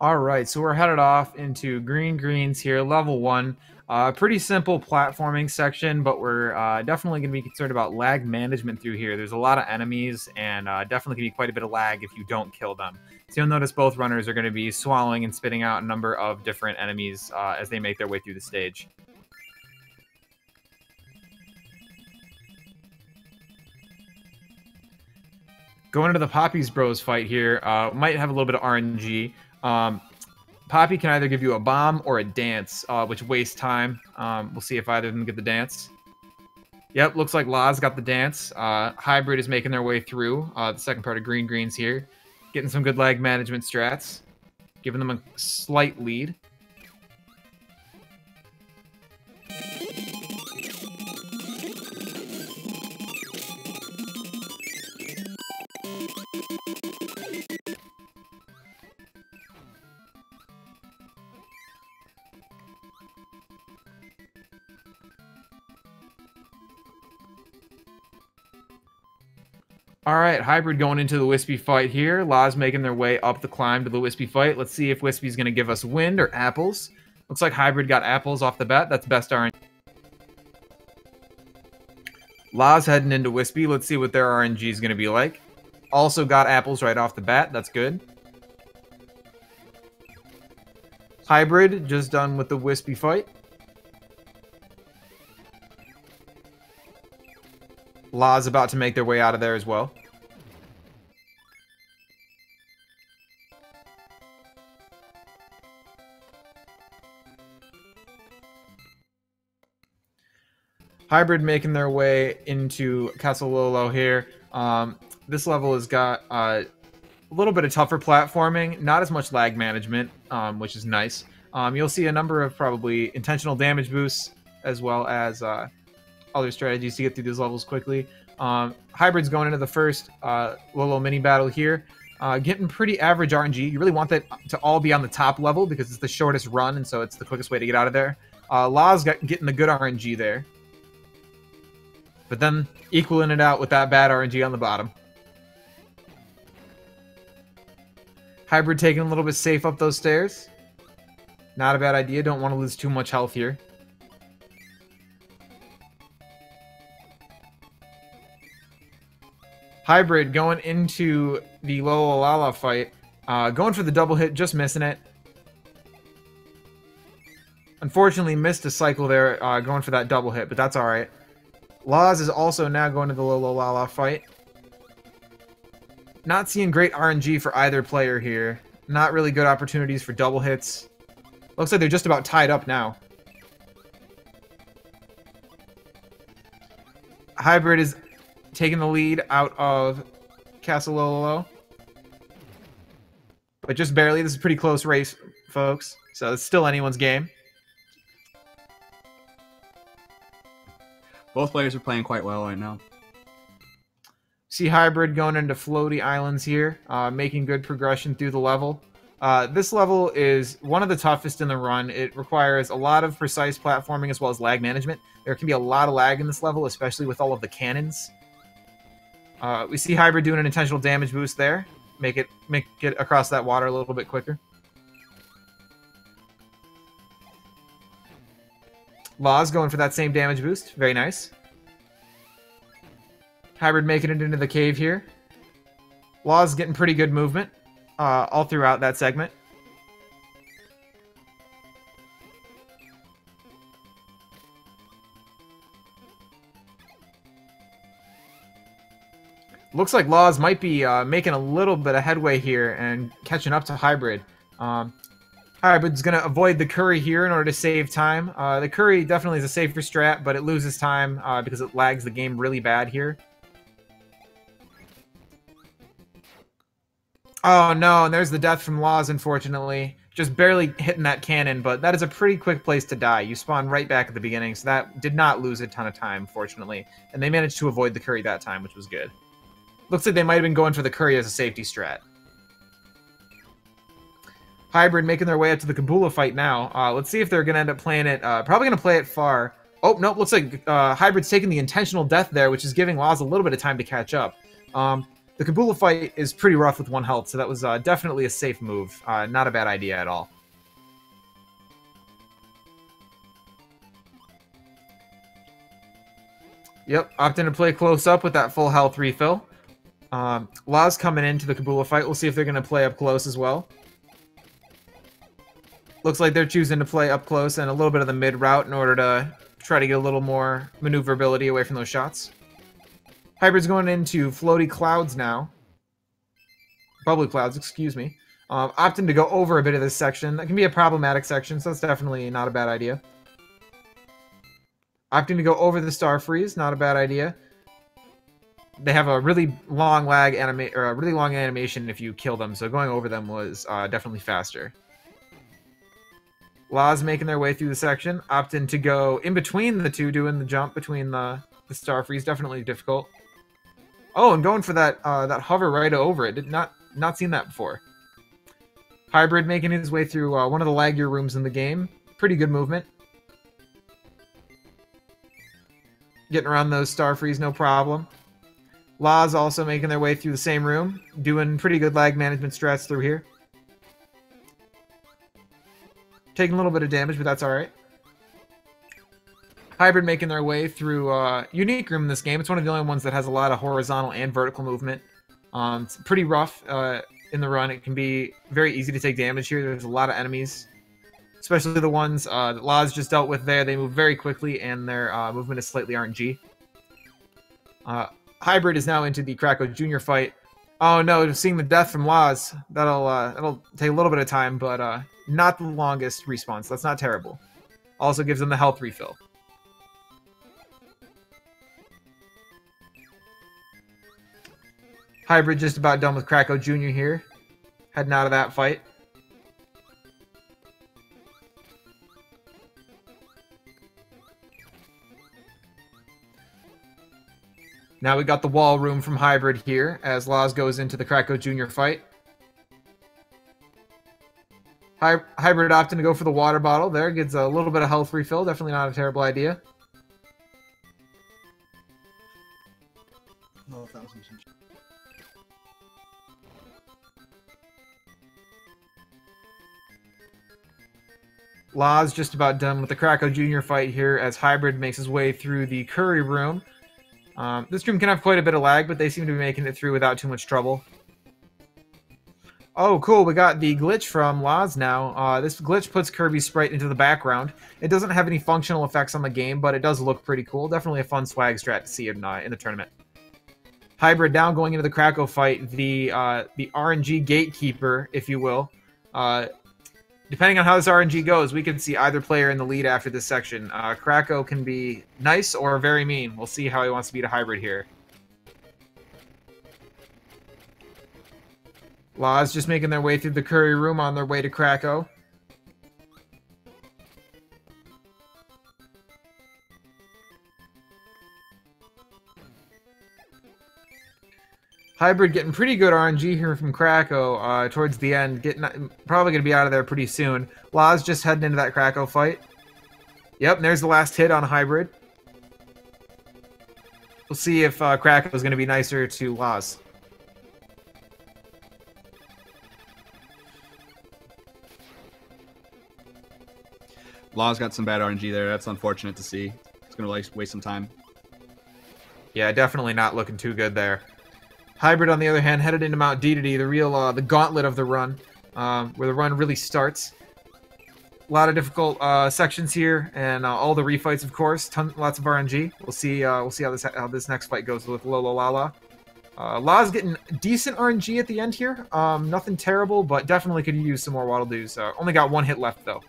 All right, so we're headed off into Green Greens here, level 1. Pretty simple platforming section, but we're definitely going to be concerned about lag management through here. There's a lot of enemies, and definitely going to be quite a bit of lag if you don't kill them. So you'll notice both runners are going to be swallowing and spitting out a number of different enemies as they make their way through the stage. Going into the Poppy's Bros fight here, might have a little bit of RNG. Poppy can either give you a bomb or a dance, which wastes time. We'll see if either of them get the dance. Yep, looks like Loz got the dance. Hybrid is making their way through the second part of Green Greens here. Getting some good lag management strats. Giving them a slight lead. Alright, Hybrid going into the Wispy fight here. Loz making their way up the climb to the Wispy fight. Let's see if Wispy's going to give us wind or apples. Looks like Hybrid got apples off the bat. That's best RNG. Loz heading into Wispy. Let's see what their RNG is going to be like. Also got apples right off the bat. That's good. Hybrid just done with the Wispy fight. Loz about to make their way out of there as well. Hybrid making their way into Castle Lolo here. This level has got a little bit of tougher platforming, not as much lag management, which is nice. You'll see a number of probably intentional damage boosts, as well as other strategies to get through these levels quickly. Hybrid's going into the first Lolo mini battle here. Getting pretty average RNG. You really want that to all be on the top level because it's the shortest run, and so it's the quickest way to get out of there. Loz getting the good RNG there. But then equaling it out with that bad RNG on the bottom. Hybrid taking a little bit safe up those stairs. Not a bad idea. Don't want to lose too much health here. Hybrid going into the Lolo fight. Going for the double hit, just missing it. Unfortunately, missed a cycle there going for that double hit, but that's alright. Loz is also now going to the Lolo fight. Not seeing great RNG for either player here. Not really good opportunities for double hits. Looks like they're just about tied up now. Hybrid is taking the lead out of Castle Lolo. But just barely. This is a pretty close race, folks. So it's still anyone's game. Both players are playing quite well right now. See Hybrid going into floaty islands here, making good progression through the level. This level is one of the toughest in the run. It requires a lot of precise platforming as well as lag management. There can be a lot of lag in this level, especially with all of the cannons. We see Hybrid doing an intentional damage boost there. Make it across that water a little bit quicker. Loz going for that same damage boost. Very nice. Hybrid making it into the cave here. Loz getting pretty good movement all throughout that segment. Looks like Loz might be making a little bit of headway here and catching up to Hybrid. Hybrid's going to avoid the curry here in order to save time. The curry definitely is a safer strat, but it loses time because it lags the game really bad here. Oh no, and there's the death from Loz, unfortunately. Just barely hitting that cannon, but that is a pretty quick place to die. You spawn right back at the beginning, so that did not lose a ton of time, fortunately. And they managed to avoid the curry that time, which was good. Looks like they might have been going for the curry as a safety strat. Hybrid making their way up to the Kabula fight now. Let's see if they're going to end up playing it. Probably going to play it far. Oh, nope. Looks like Hybrid's taking the intentional death there, which is giving Loz a little bit of time to catch up. The Kabula fight is pretty rough with 1 health, so that was definitely a safe move. Not a bad idea at all. Yep, opting to play close up with that full health refill. Loz coming into the Kabula fight. We'll see if they're going to play up close as well. Looks like they're choosing to play up close and a little bit of the mid route in order to try to get a little more maneuverability away from those shots. Hybrid's going into floaty clouds now. Bubbly clouds, excuse me. Opting to go over a bit of this section. That can be a problematic section, so that's definitely not a bad idea. Opting to go over the Star Freeze, not a bad idea. They have a really long animation if you kill them, so going over them was definitely faster. Loz making their way through the section, opting to go in between the two, doing the jump between the Star Freeze, definitely difficult. Oh, and going for that that hover right over it. Did not seen that before. Hybrid making his way through one of the laggier rooms in the game. Pretty good movement. Getting around those Star Freeze, no problem. Loz also making their way through the same room, doing pretty good lag management strats through here. Taking a little bit of damage, but that's alright. Hybrid making their way through unique room in this game. It's one of the only ones that has a lot of horizontal and vertical movement. It's pretty rough in the run. It can be very easy to take damage here. There's a lot of enemies, especially the ones that Loz just dealt with there. They move very quickly, and their movement is slightly RNG. Hybrid is now into the Cracko Jr. fight. Oh no, seeing the death from Loz, that'll take a little bit of time, but not the longest response. That's not terrible. Also gives them the health refill. Hybrid just about done with Cracko Jr. here. Heading out of that fight. Now we got the wall room from Hybrid here as Loz goes into the Cracko Jr. fight. Hybrid opting to go for the water bottle there. Gets a little bit of health refill. Definitely not a terrible idea. Oh, Loz just about done with the Cracko Jr. fight here as Hybrid makes his way through the Curry room. This room can have quite a bit of lag, but they seem to be making it through without too much trouble. Oh, cool. We got the glitch from Loz now. This glitch puts Kirby's sprite into the background. It doesn't have any functional effects on the game, but it does look pretty cool. Definitely a fun swag strat to see in the tournament. Hybrid down going into the Cracko fight. The RNG gatekeeper, if you will. Depending on how this RNG goes, we can see either player in the lead after this section. Cracko can be nice or very mean. We'll see how he wants to beat a Hybrid here. Loz just making their way through the Curry room on their way to Cracko. Hybrid getting pretty good RNG here from Cracko towards the end. Probably going to be out of there pretty soon. Loz just heading into that Cracko fight. Yep, and there's the last hit on Hybrid. We'll see if Cracko is going to be nicer to Loz. Loz got some bad RNG there. That's unfortunate to see. It's going to waste some time. Yeah, definitely not looking too good there. Hybrid, on the other hand, headed into Mount Dedede, the gauntlet of the run, where the run really starts. A lot of difficult sections here, and all the refights, of course. Lots of RNG. We'll see how this next fight goes with Lololala. Loz getting decent RNG at the end here. Nothing terrible, but definitely could use some more Waddle Doos. Only got one hit left, though.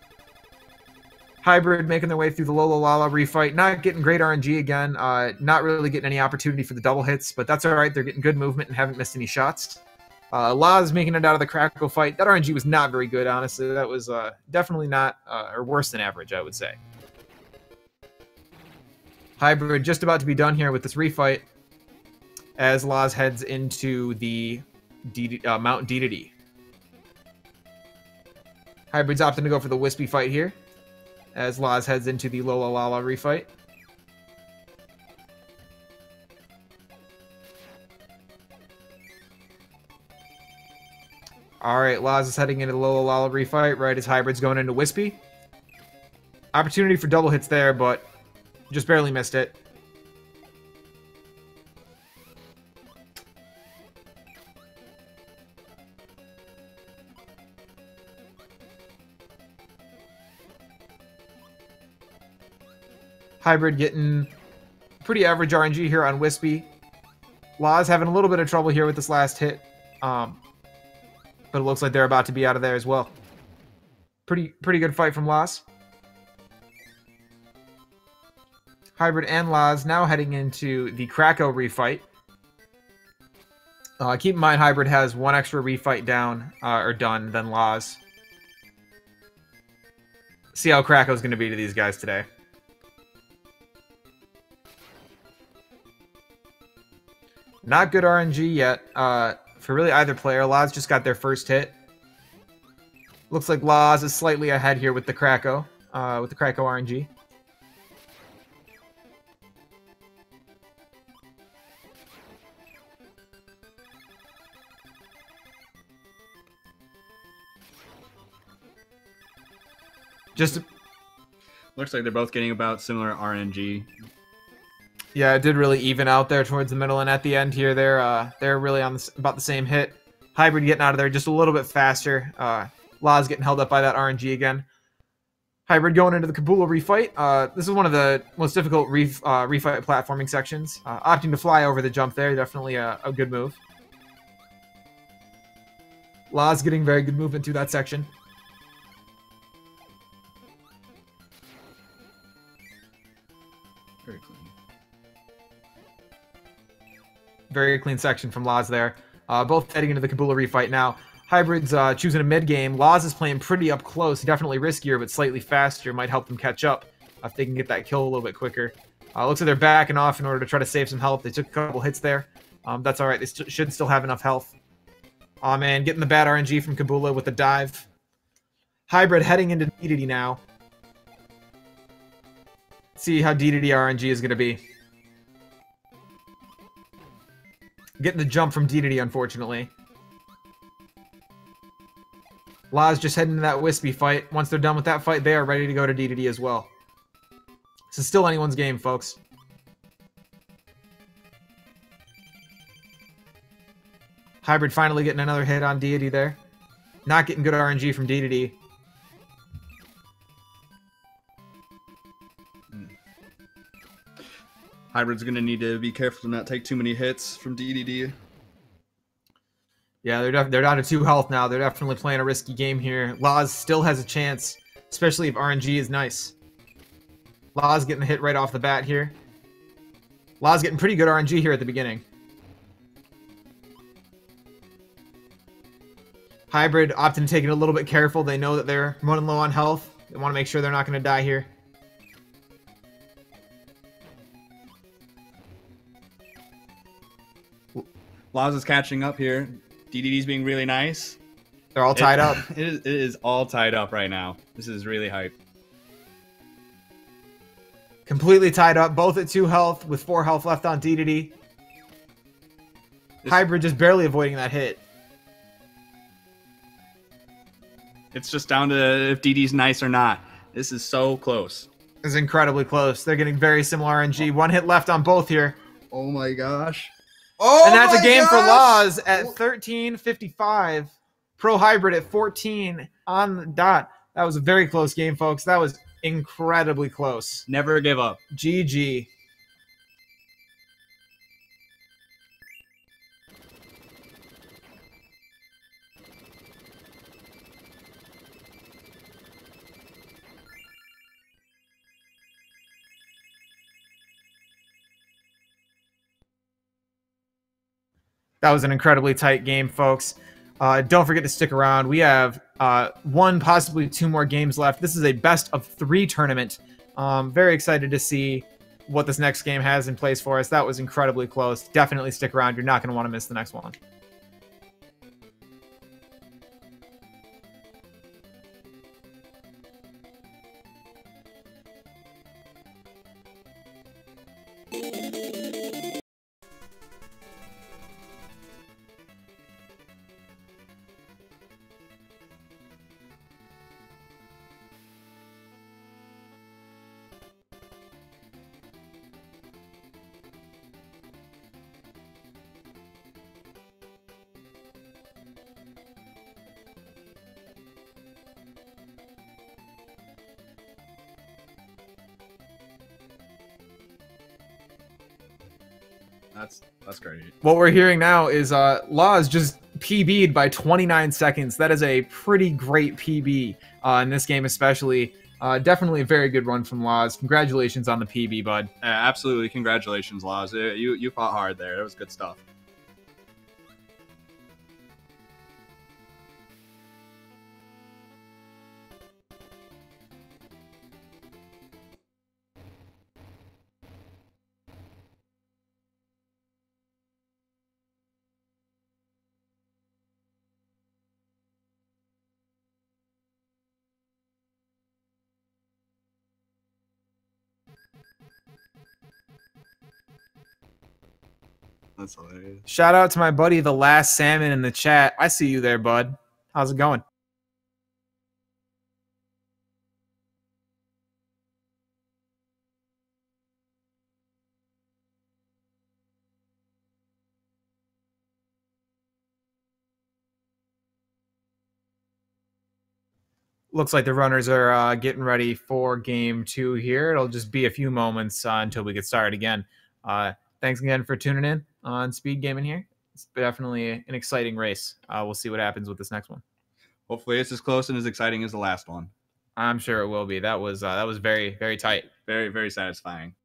Hybrid making their way through the Lololala refight. Not getting great RNG again. Not really getting any opportunity for the double hits, but that's alright. They're getting good movement and haven't missed any shots. Loz making it out of the Cracko fight. That RNG was not very good, honestly. That was definitely not, or worse than average, I would say. Hybrid just about to be done here with this refight as Loz heads into the Mount Dedede. Hybrid's opting to go for the Wispy fight here as Loz heads into the Lololala refight. All right, Laz is heading into the Lolo refight right as Hybrid's going into Wispy. Opportunity for double hits there, but just barely missed it. Hybrid getting pretty average RNG here on Wispy. Laz having a little bit of trouble here with this last hit. But it looks like they're about to be out of there as well. Pretty good fight from Laz. Hybrid and Laz now heading into the Cracko refight. Keep in mind, Hybrid has one extra refight down or done than Laz. See how Cracko's going to be to these guys today. Not good RNG yet for really either player. Laz just got their first hit. Looks like Laz is slightly ahead here with the Cracko RNG. Looks like they're both getting about similar RNG. Yeah, it did really even out there towards the middle, and at the end here, they're really on about the same hit. Hybrid getting out of there just a little bit faster. Laz getting held up by that RNG again. Hybrid going into the Kabula refight. This is one of the most difficult refight platforming sections. Opting to fly over the jump there, definitely a good move. Laz getting very good movement through that section. Very clean. Very clean section from Laz there. Both heading into the Kabula refight now. Hybrid's choosing a mid-game. Laz is playing pretty up close. Definitely riskier, but slightly faster. Might help them catch up if they can get that kill a little bit quicker. Looks like they're backing off in order to try to save some health. They took a couple hits there. That's all right. They should still have enough health. Aw, man, getting the bad RNG from Kabula with the dive. Hybrid heading into DDD now. See how DDD RNG is going to be. Getting the jump from DDD, unfortunately. Laz just heading into that Wispy fight. Once they're done with that fight, they are ready to go to DDD as well. This is still anyone's game, folks. Hybrid finally getting another hit on DDD there. Not getting good RNG from DDD. Hybrid's going to need to be careful to not take too many hits from DDD. Yeah, they're down to 2 health now. They're definitely playing a risky game here. Laz still has a chance, especially if RNG is nice. Laz getting a hit right off the bat here. Laz getting pretty good RNG here at the beginning. Hybrid opting to take it a little bit careful. They know that they're running low on health. They want to make sure they're not going to die here. Laz is catching up here. DDD's being really nice. They're all tied up. It is all tied up right now. This is really hype. Completely tied up. Both at 2 health with 4 health left on DDD. Hybrid just barely avoiding that hit. It's just down to if DD's nice or not. This is so close. It's incredibly close. They're getting very similar RNG. 1 hit left on both here. Oh my gosh. Oh, and that's a game for Laz at 13:55. Pro Hybrid at 14 on the dot. That was a very close game, folks. That was incredibly close. Never give up. GG. That was an incredibly tight game, folks. Don't forget to stick around. We have 1, possibly 2 more games left. This is a best of 3 tournament. Very excited to see what this next game has in place for us. That was incredibly close. Definitely stick around. You're not going to want to miss the next one. That's great. What we're hearing now is Laws just PB'd by 29 seconds. That is a pretty great PB in this game, especially. Definitely a very good run from Laws. Congratulations on the PB, bud. Absolutely, congratulations, Laws. You fought hard there. That was good stuff. That's hilarious. Shout out to my buddy, the last salmon in the chat. I see you there, bud. How's it going? Looks like the runners are getting ready for game 2 here. It'll just be a few moments until we get started again. Thanks again for tuning in on Speed Gaming here. It's definitely an exciting race. We'll see what happens with this next one. Hopefully, it's as close and as exciting as the last one. I'm sure it will be. That was very, very tight. Very, very satisfying.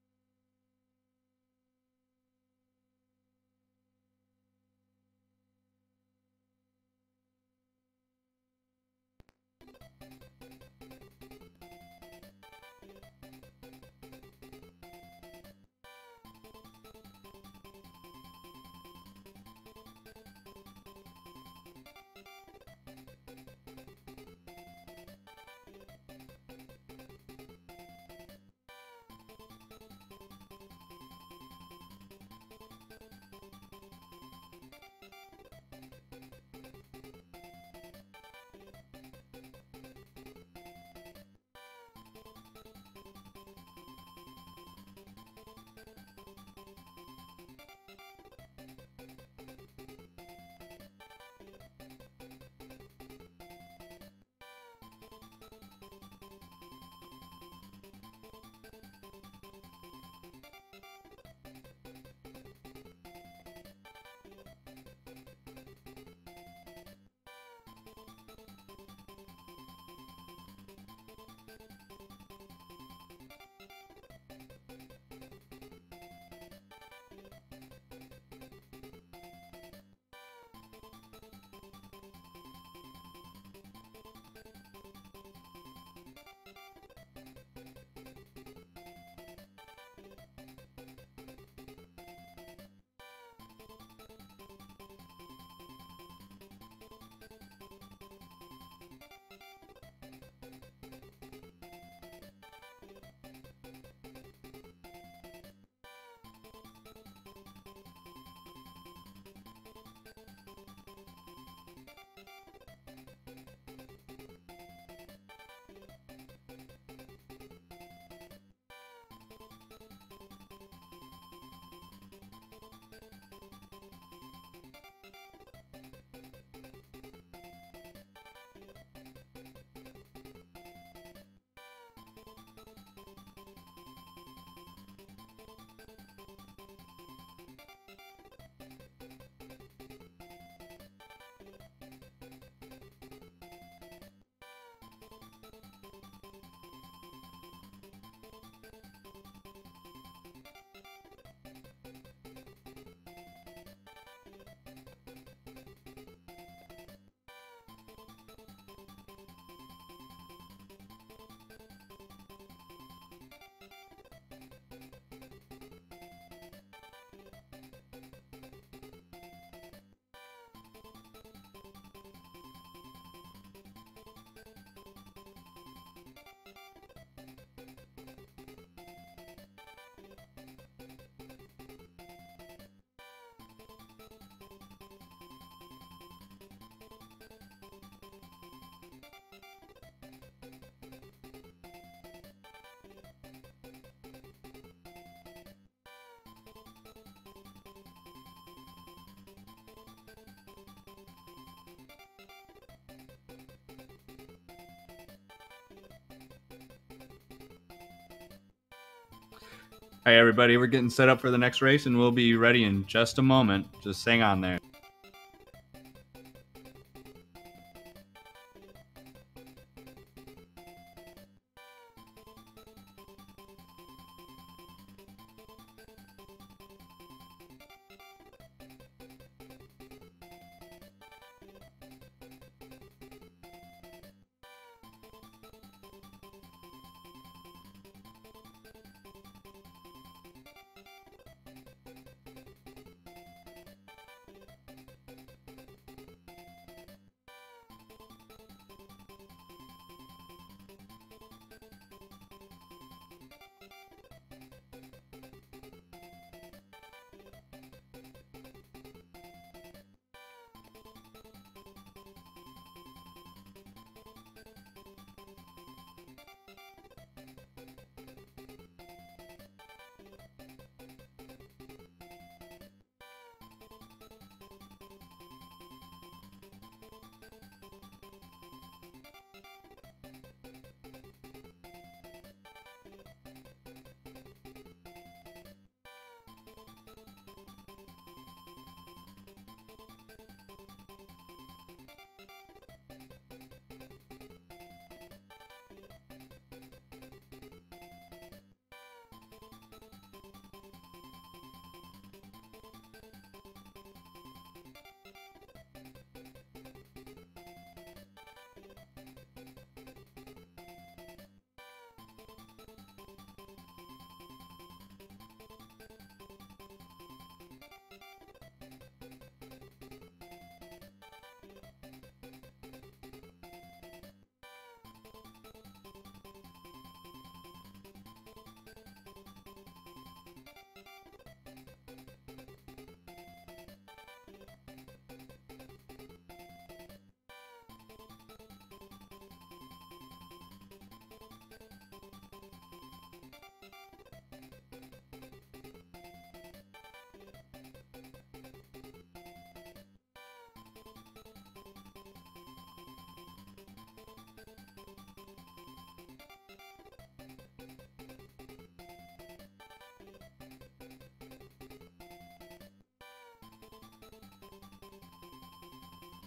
Hey, everybody, we're getting set up for the next race, and we'll be ready in just a moment. Just hang on there.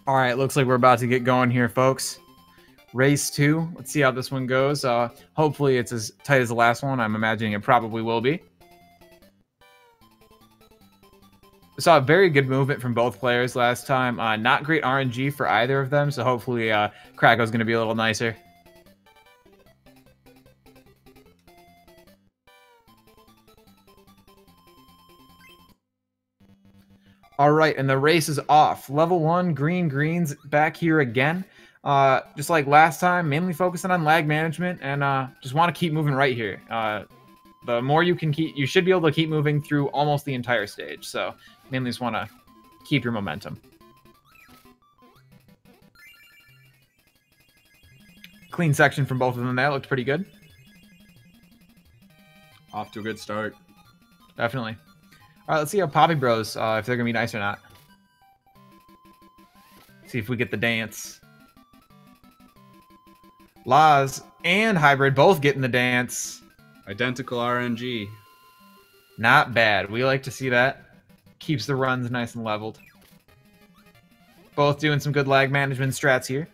All right, looks like we're about to get going here, folks. Race 2. Let's see how this one goes. Hopefully it's as tight as the last one. I'm imagining it probably will be. We saw a very good movement from both players last time. Not great RNG for either of them, so hopefully Cracko's going to be a little nicer. All right, and the race is off. Level 1, greens back here again. Just like last time, mainly focusing on lag management and just want to keep moving right here. The more you can keep, you should be able to keep moving through almost the entire stage. So mainly just want to keep your momentum. Clean section from both of them there. Looked pretty good. Off to a good start. Definitely. All right, let's see how Poppy Bros, if they're going to be nice or not. See if we get the dance. Loz and Hybrid both getting the dance. Identical RNG. Not bad. We like to see that. Keeps the runs nice and leveled. Both doing some good lag management strats here.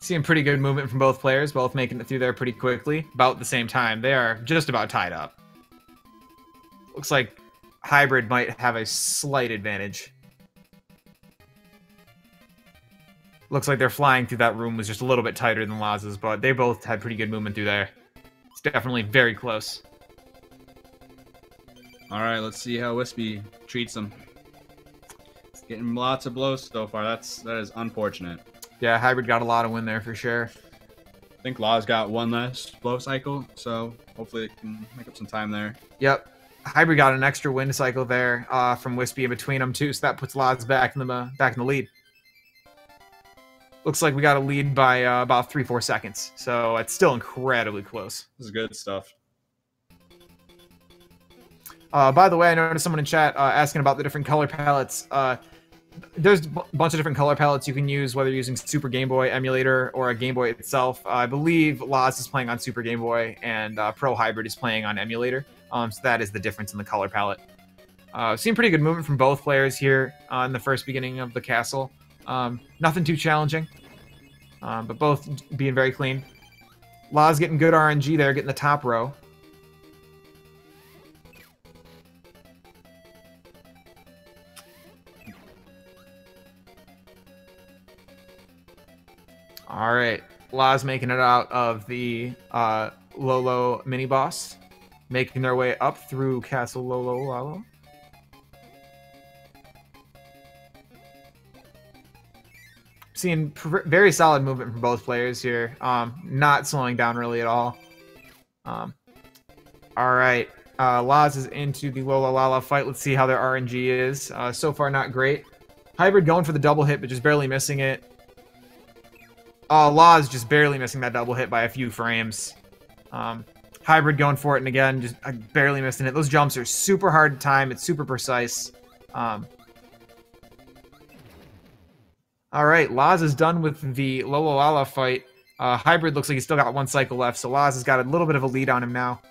Seeing pretty good movement from both players, both making it through there pretty quickly. About the same time. They are just about tied up. Looks like Hybrid might have a slight advantage. Looks like they're flying through that room was just a little bit tighter than Loz's, but they both had pretty good movement through there. It's definitely very close. All right, let's see how Wispy treats them. It's getting lots of blows so far. That is unfortunate. Yeah, Hybrid got a lot of win there for sure. I think Loz got one less blow cycle, so hopefully they can make up some time there. Yep. Hybrid got an extra win cycle there from Wispy in between them too, so that puts Loz back in the lead. Looks like we got a lead by about 3-4 seconds, so it's still incredibly close. This is good stuff. By the way, I noticed someone in chat asking about the different color palettes. there's a bunch of different color palettes you can use, whether you're using Super Game Boy emulator or a Game Boy itself. I believe Loz is playing on Super Game Boy, and Pro Hybrid is playing on emulator. So that is the difference in the color palette. Seen pretty good movement from both players here in the first beginning of the castle. Nothing too challenging, but both being very clean. Loz getting good RNG there, getting the top row. All right, Loz making it out of the Lolo mini boss, making their way up through Castle Lolo. Seeing very solid movement from both players here. Not slowing down really at all. All right, Loz is into the Lolo fight. Let's see how their RNG is. So far, not great. Hybrid going for the double hit, but just barely missing it. Loz just barely missing that double hit by a few frames. Hybrid going for it, and again, just barely missing it. Those jumps are super hard to time. It's super precise. All right, Loz is done with the Lolo fight. Hybrid looks like he's still got one cycle left, so Loz has got a little bit of a lead on him now.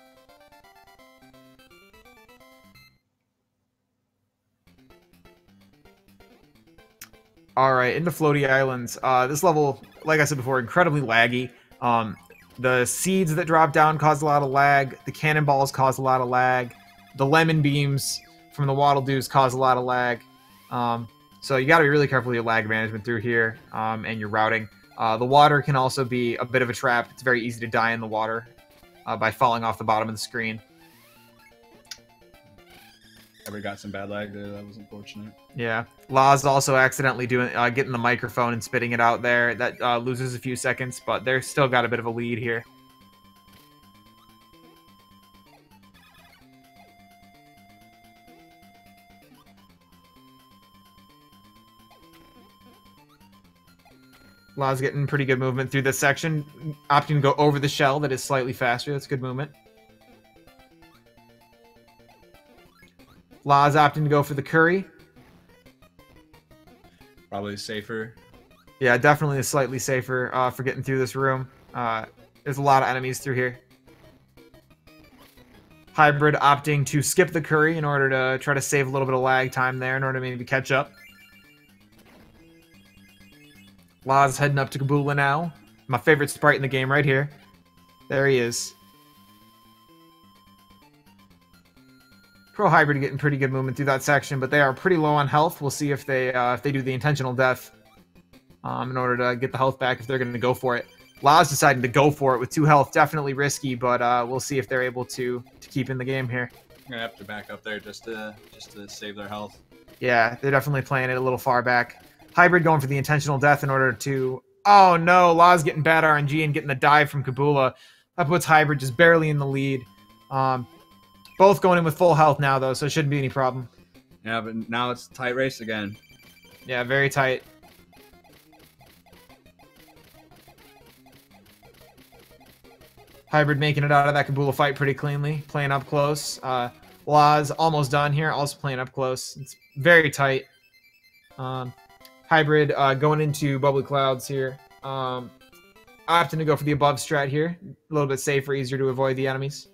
All right, into Floaty Islands. This level, like I said before, incredibly laggy. The seeds that drop down cause a lot of lag. The cannonballs cause a lot of lag. The lemon beams from the Waddle Doos cause a lot of lag. So you got to be really careful with your lag management through here and your routing. The water can also be a bit of a trap. It's very easy to die in the water by falling off the bottom of the screen. Ever got some bad lag there? That was unfortunate. Yeah. Loz also accidentally getting the microphone and spitting it out there. That loses a few seconds, but they're still got a bit of a lead here. Loz getting pretty good movement through this section, opting to go over the shell that is slightly faster. That's good movement. Loz opting to go for the curry. Probably safer. Yeah, definitely slightly safer for getting through this room. There's a lot of enemies through here. Hybrid opting to skip the curry in order to try to save a little bit of lag time there in order to maybe catch up. Loz heading up to Kabula now. My favorite sprite in the game right here. There he is. Pro Hybrid getting pretty good movement through that section, but they are pretty low on health. We'll see if they do the intentional death in order to get the health back if they're going to go for it. Loz deciding to go for it with 2 health. Definitely risky, but we'll see if they're able to keep in the game here. I'm gonna have to back up there just to save their health. Yeah, they're definitely playing it a little far back. Hybrid going for the intentional death in order to... Oh no, Loz getting bad RNG and getting the dive from Kabula. That puts Hybrid just barely in the lead. Both going in with full health now, though, so it shouldn't be any problem. Yeah, but now it's a tight race again. Yeah, very tight. Hybrid making it out of that Kabula fight pretty cleanly, playing up close. Loz almost done here, also playing up close. It's very tight. Hybrid going into Bubbly Clouds here. Opting to go for the above strat here. A little bit safer, easier to avoid the enemies.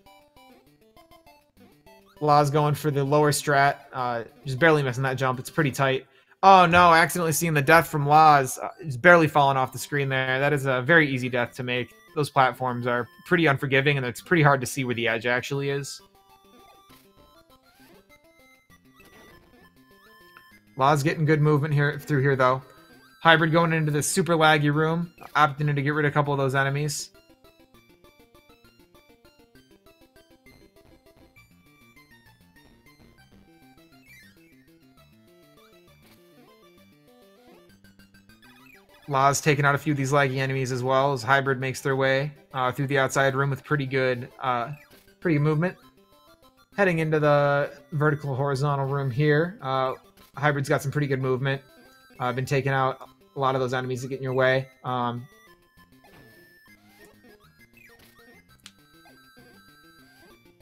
Loz going for the lower strat, just barely missing that jump. It's pretty tight. Oh no, accidentally seeing the death from Loz. It's barely falling off the screen there. That is a very easy death to make. Those platforms are pretty unforgiving, and it's pretty hard to see where the edge actually is. Loz getting good movement here through here, though. Hybrid going into this super laggy room, opting to get rid of a couple of those enemies. Loz taking out a few of these laggy enemies as well as Hybrid makes their way through the outside room with pretty good movement. Heading into the vertical horizontal room here. Hybrid's got some pretty good movement. Been taking out a lot of those enemies that get in your way.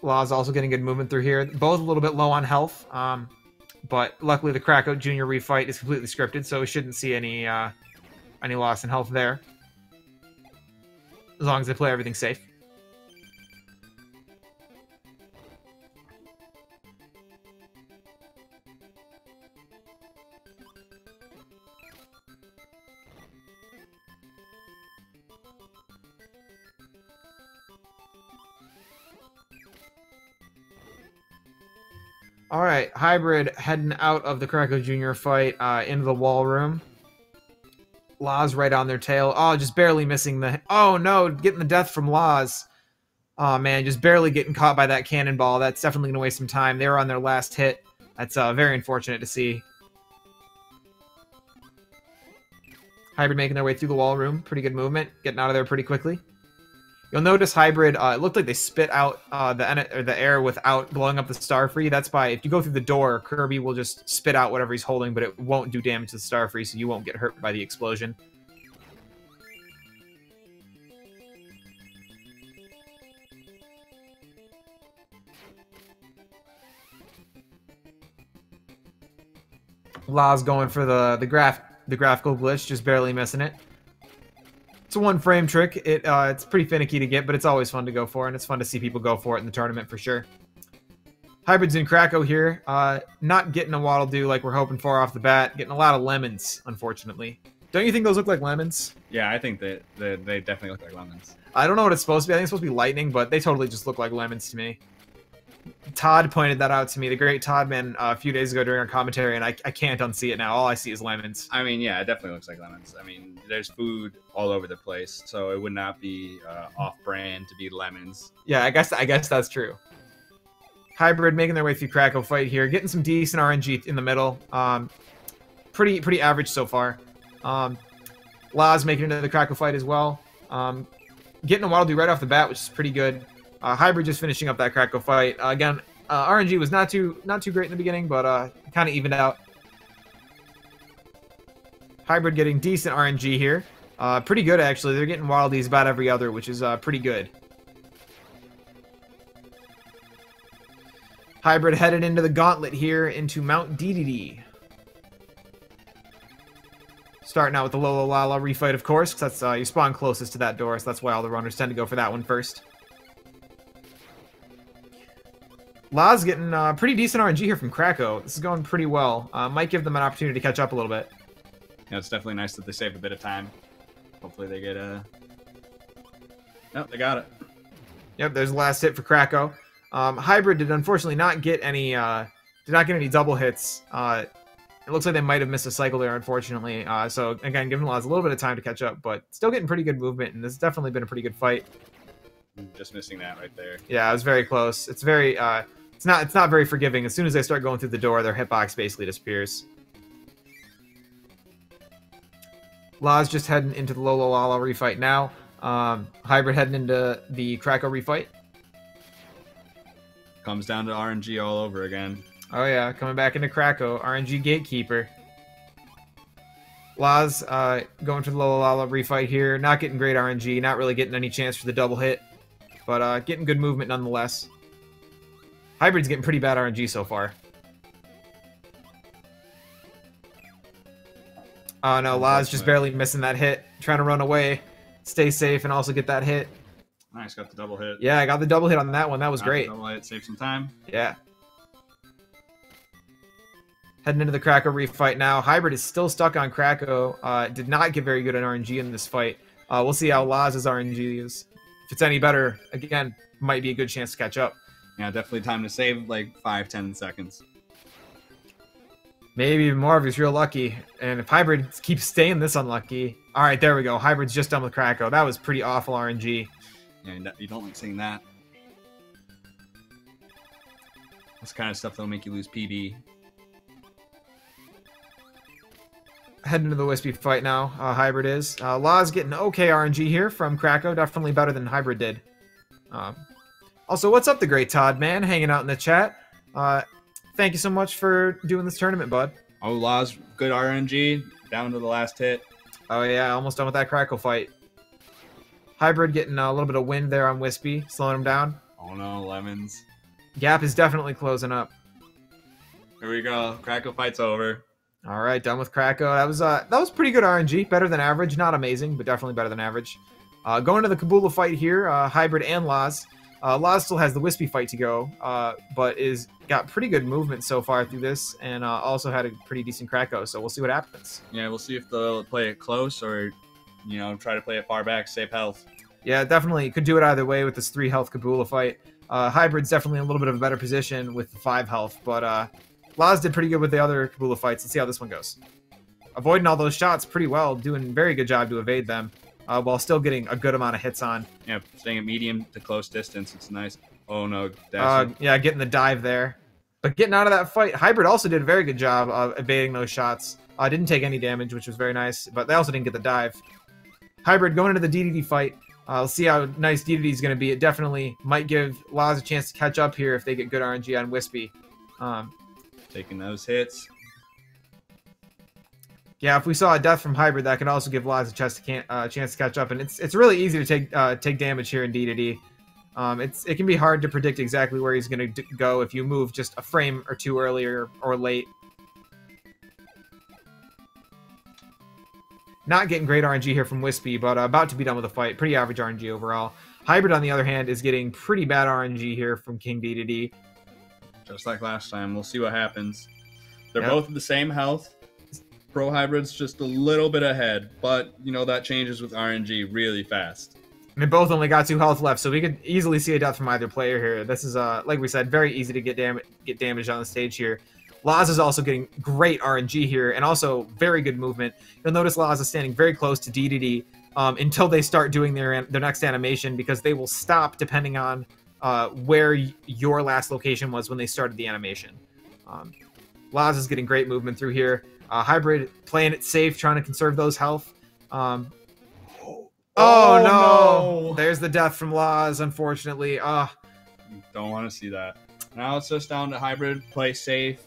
Loz also getting good movement through here. Both a little bit low on health, but luckily the Cracko Jr. refight is completely scripted, so we shouldn't see any loss in health there. As long as they play everything safe. Alright, Hybrid heading out of the Cracko Jr. fight into the wall room. Loz right on their tail. Oh, just barely missing the... Oh, no, getting the death from Loz. Oh, man, just barely getting caught by that cannonball. That's definitely going to waste some time. They were on their last hit. That's very unfortunate to see. Hybrid making their way through the wall room. Pretty good movement. Getting out of there pretty quickly. You'll notice Hybrid, it looked like they spit out the air without blowing up the Starfree. That's by, if you go through the door, Kirby will just spit out whatever he's holding, but it won't do damage to the Starfree, so you won't get hurt by the explosion. Loz going for the graphical glitch, just barely missing it. It's a one-frame trick. It's pretty finicky to get, but it's always fun to go for, and it's fun to see people go for it in the tournament for sure. Hybrid's in Cracko here. Not getting a Waddle Doo like we're hoping for off the bat. Getting a lot of lemons, unfortunately. Don't you think those look like lemons? Yeah, I think that they definitely look like lemons. I don't know what it's supposed to be. I think it's supposed to be lightning, but they totally just look like lemons to me. Todd pointed that out to me, the great Todd man, a few days ago during our commentary, and I can't unsee it now. All I see is lemons. I mean, yeah, it definitely looks like lemons. I mean, there's food all over the place, so it would not be off-brand to be lemons. Yeah, I guess that's true. Hybrid making their way through Cracko fight here, getting some decent RNG in the middle. Pretty average so far. Loz making it into the Cracko fight as well. Getting a Waddle Doo right off the bat, which is pretty good. Hybrid just finishing up that Cracko fight. Again, RNG was not too great in the beginning, but kind of evened out. Hybrid getting decent RNG here. Pretty good, actually. They're getting Waddle Dees about every other, which is pretty good. Hybrid headed into the gauntlet here, into Mount DDD. Starting out with the Lala refight, of course, because that's you spawn closest to that door, so that's why all the runners tend to go for that one first. Loz getting pretty decent RNG here from Cracko. This is going pretty well. Might give them an opportunity to catch up a little bit. Yeah, it's definitely nice that they save a bit of time. Hopefully they get a... Nope, they got it. Yep, there's the last hit for Cracko. Hybrid did unfortunately not get any double hits. It looks like they might have missed a cycle there, unfortunately. So again, giving Loz a little bit of time to catch up, but still getting pretty good movement, and this has definitely been a pretty good fight. Just missing that right there. Yeah, it was very close. It's very it's not very forgiving. As soon as they start going through the door, their hitbox basically disappears. Loz just heading into the Lala refight now. Hybrid heading into the Cracko refight. Comes down to RNG all over again. Oh yeah, coming back into Cracko, RNG Gatekeeper. Loz going for the Lala refight here. Not getting great RNG, not really getting any chance for the double hit, but getting good movement nonetheless. Hybrid's getting pretty bad RNG so far. Oh no, Loz just barely missing that hit. Trying to run away, stay safe, and also get that hit. Nice, got the double hit. Yeah, I got the double hit on that one. That was great. Double hit, save some time. Yeah. Heading into the Cracko refight now. Hybrid is still stuck on Cracko. Did not get very good at RNG in this fight. We'll see how Loz's RNG is. If it's any better, again, might be a good chance to catch up. Yeah, definitely time to save like 5-10 seconds. Maybe even more if he's real lucky. And if Hybrid keeps staying this unlucky... Alright, there we go. Hybrid's just done with Cracko. That was pretty awful RNG. Yeah, you don't like seeing that. That's the kind of stuff that'll make you lose PB. Heading into the Wispy fight now, Hybrid is. Loz getting okay RNG here from Cracko. Definitely better than Hybrid did. Also, what's up, the great Todd, man? Hanging out in the chat. Thank you so much for doing this tournament, bud. Oh, Loz, good RNG. Down to the last hit. Oh, yeah, almost done with that Cracko fight. Hybrid getting a little bit of wind there on Wispy, slowing him down. Oh, no, lemons. Gap is definitely closing up. Here we go. Cracko fight's over. All right, done with Cracko. That was pretty good RNG. Better than average. Not amazing, but definitely better than average. Going to the Kabula fight here, Hybrid and Loz. Loz still has the Wispy fight to go, but is got pretty good movement so far through this, and also had a pretty decent Cracko, so we'll see what happens. Yeah, we'll see if they'll play it close or, you know, try to play it far back, save health. Yeah, definitely. Could do it either way with this 3 health Kabula fight. Hybrid's definitely in a little bit of a better position with the 5 health, but Loz did pretty good with the other Kabula fights. Let's see how this one goes. Avoiding all those shots pretty well, doing a very good job to evade them, while still getting a good amount of hits on. Yeah, staying at medium to close distance. It's nice. Oh, no. Yeah, getting the dive there. But getting out of that fight, Hybrid also did a very good job of evading those shots. Didn't take any damage, which was very nice, but they also didn't get the dive. Hybrid going into the DDD fight. Let's see how nice DDD is going to be. It definitely might give Loz a chance to catch up here if they get good RNG on Wispy. Taking those hits. Yeah, if we saw a death from Hybrid, that could also give Loz a chance to catch up. And it's really easy to take damage here in DDD. It can be hard to predict exactly where he's going to go if you move just a frame or two earlier or late. Not getting great RNG here from Wispy, but about to be done with the fight. Pretty average RNG overall. Hybrid, on the other hand, is getting pretty bad RNG here from King DDD. Just like last time. We'll see what happens. They're both at the same health. Pro Hybrid's just a little bit ahead, but, you know, that changes with RNG really fast. And they both only got 2 health left, so we could easily see a death from either player here. This is, like we said, very easy to get damaged on the stage here. Loz is also getting great RNG here, and also very good movement. You'll notice Loz is standing very close to DDD until they start doing their next animation, because they will stop depending on where your last location was when they started the animation. Loz is getting great movement through here. Hybrid playing it safe, trying to conserve those health. Oh no! There's the death from Loz, unfortunately. Don't want to see that. Now it's just down to Hybrid, play safe,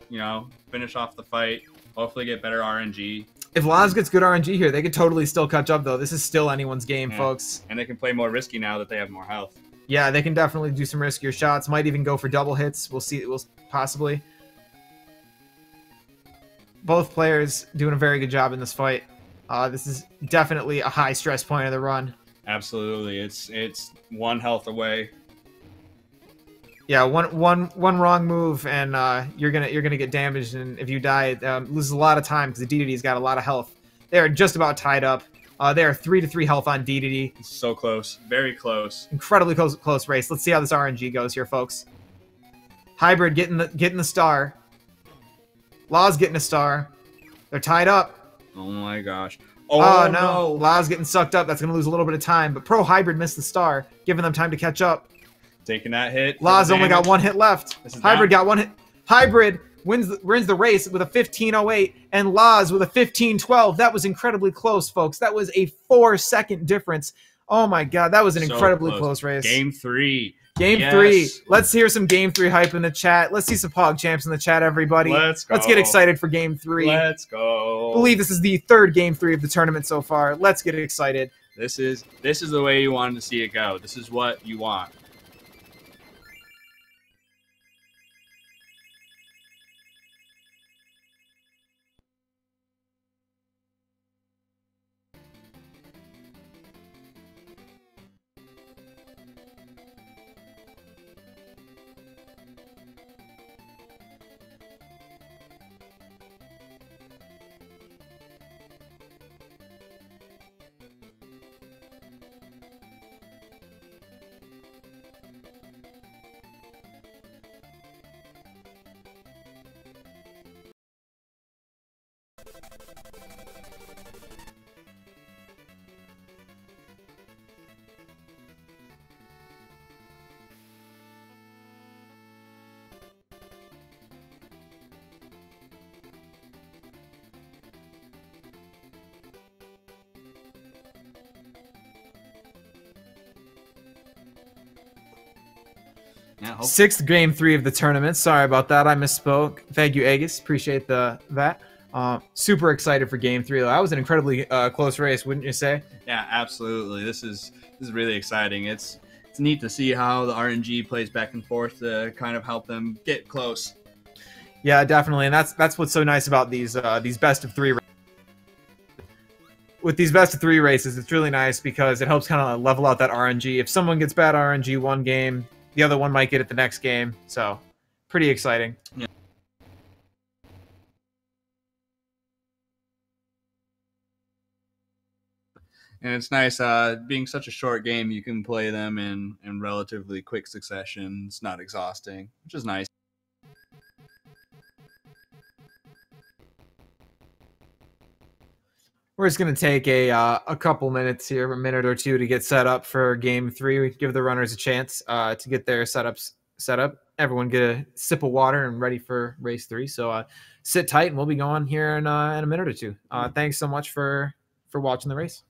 you know, finish off the fight, hopefully get better RNG. If Loz gets good RNG here, they could totally still catch up, though. This is still anyone's game, folks. And they can play more risky now that they have more health. Yeah, they can definitely do some riskier shots. Might even go for double hits. We'll see. We'll possibly. Both players doing a very good job in this fight. This is definitely a high stress point of the run. Absolutely, it's 1 health away. Yeah, one wrong move and you're gonna get damaged, and if you die, it loses a lot of time because the DDD's got a lot of health. They are just about tied up. They are 3-3 health on DDD. So close, very close. Incredibly close race. Let's see how this RNG goes here, folks. Hybrid getting the star. Loz getting a star. They're tied up. Oh my gosh. Oh no. Loz getting sucked up. That's going to lose a little bit of time. But Pro Hybrid missed the star, giving them time to catch up. Taking that hit. Loz only got 1 hit left. Hybrid got 1 hit. Hybrid wins the race with a 15:08 and Loz with a 15:12. That was incredibly close, folks. That was a 4-second difference. Oh my god, that was an incredibly close race. Game 3. Game 3. Let's hear some Game 3 hype in the chat. Let's see some Pog Champs in the chat, everybody. Let's go. Let's get excited for Game 3. Let's go. I believe this is the 3rd Game 3 of the tournament so far. Let's get excited. This is the way you wanted to see it go. This is what you want. Yeah, 6th Game 3 of the tournament. Sorry about that. I misspoke. Thank you, Aegis. Appreciate that. Super excited for Game 3, though. That was an incredibly close race, wouldn't you say? Yeah, absolutely. This is really exciting. It's neat to see how the RNG plays back and forth to kind of help them get close. Yeah, definitely, and that's what's so nice about these best of three. With these best of three races, it's really nice because it helps kind of level out that RNG. If someone gets bad RNG one game, the other one might get it the next game. So, pretty exciting. Yeah. And it's nice, being such a short game, you can play them in relatively quick succession. It's not exhausting, which is nice. We're just going to take a couple minutes here, a minute or two, to get set up for game 3. We give the runners a chance to get their setups set up. Everyone get a sip of water and ready for race 3. So sit tight, and we'll be going here in a minute or two. Thanks so much for watching the race.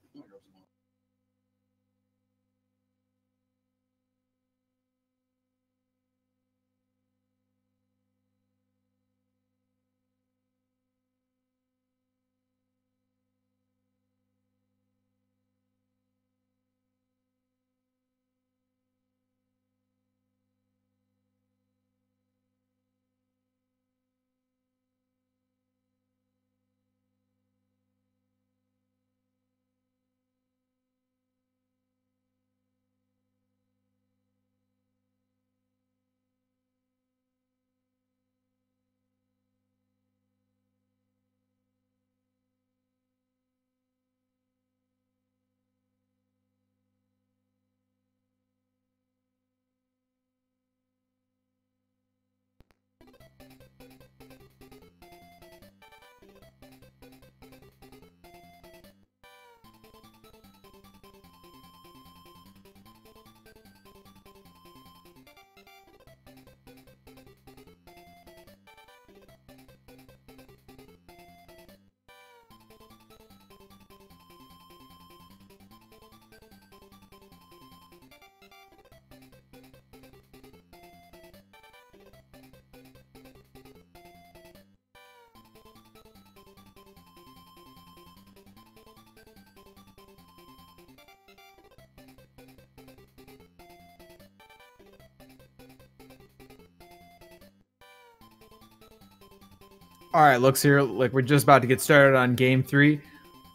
All right, looks here like we're just about to get started on game 3.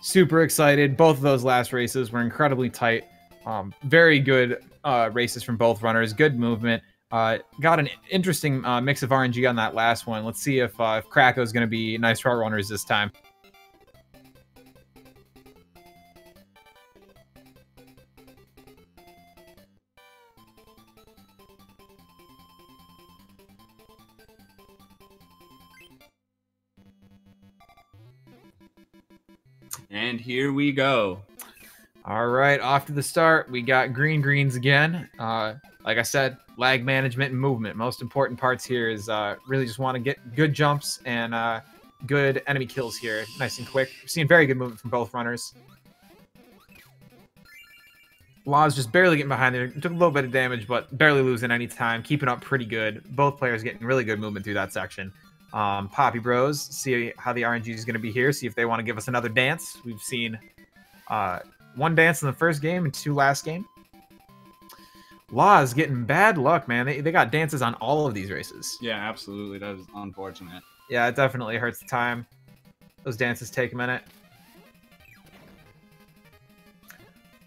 Super excited. Both of those last races were incredibly tight. Very good races from both runners. Good movement. Got an interesting mix of RNG on that last one. Let's see if Cracko is going to be nice front runners this time. And here we go. All right, off to the start. We got greens again. Like I said, lag management and movement. Most important parts here is really just want to get good jumps and good enemy kills here. Nice and quick. We're seeing very good movement from both runners. Loz just barely getting behind there. Took a little bit of damage, but barely losing any time. Keeping up pretty good. Both players getting really good movement through that section. Poppy Bros, see how the RNG is going to be here. See if they want to give us another dance. We've seen one dance in the first game and 2 last game. Loz getting bad luck, man. They got dances on all of these races. Yeah, absolutely. That is unfortunate. Yeah, it definitely hurts the time. Those dances take a minute.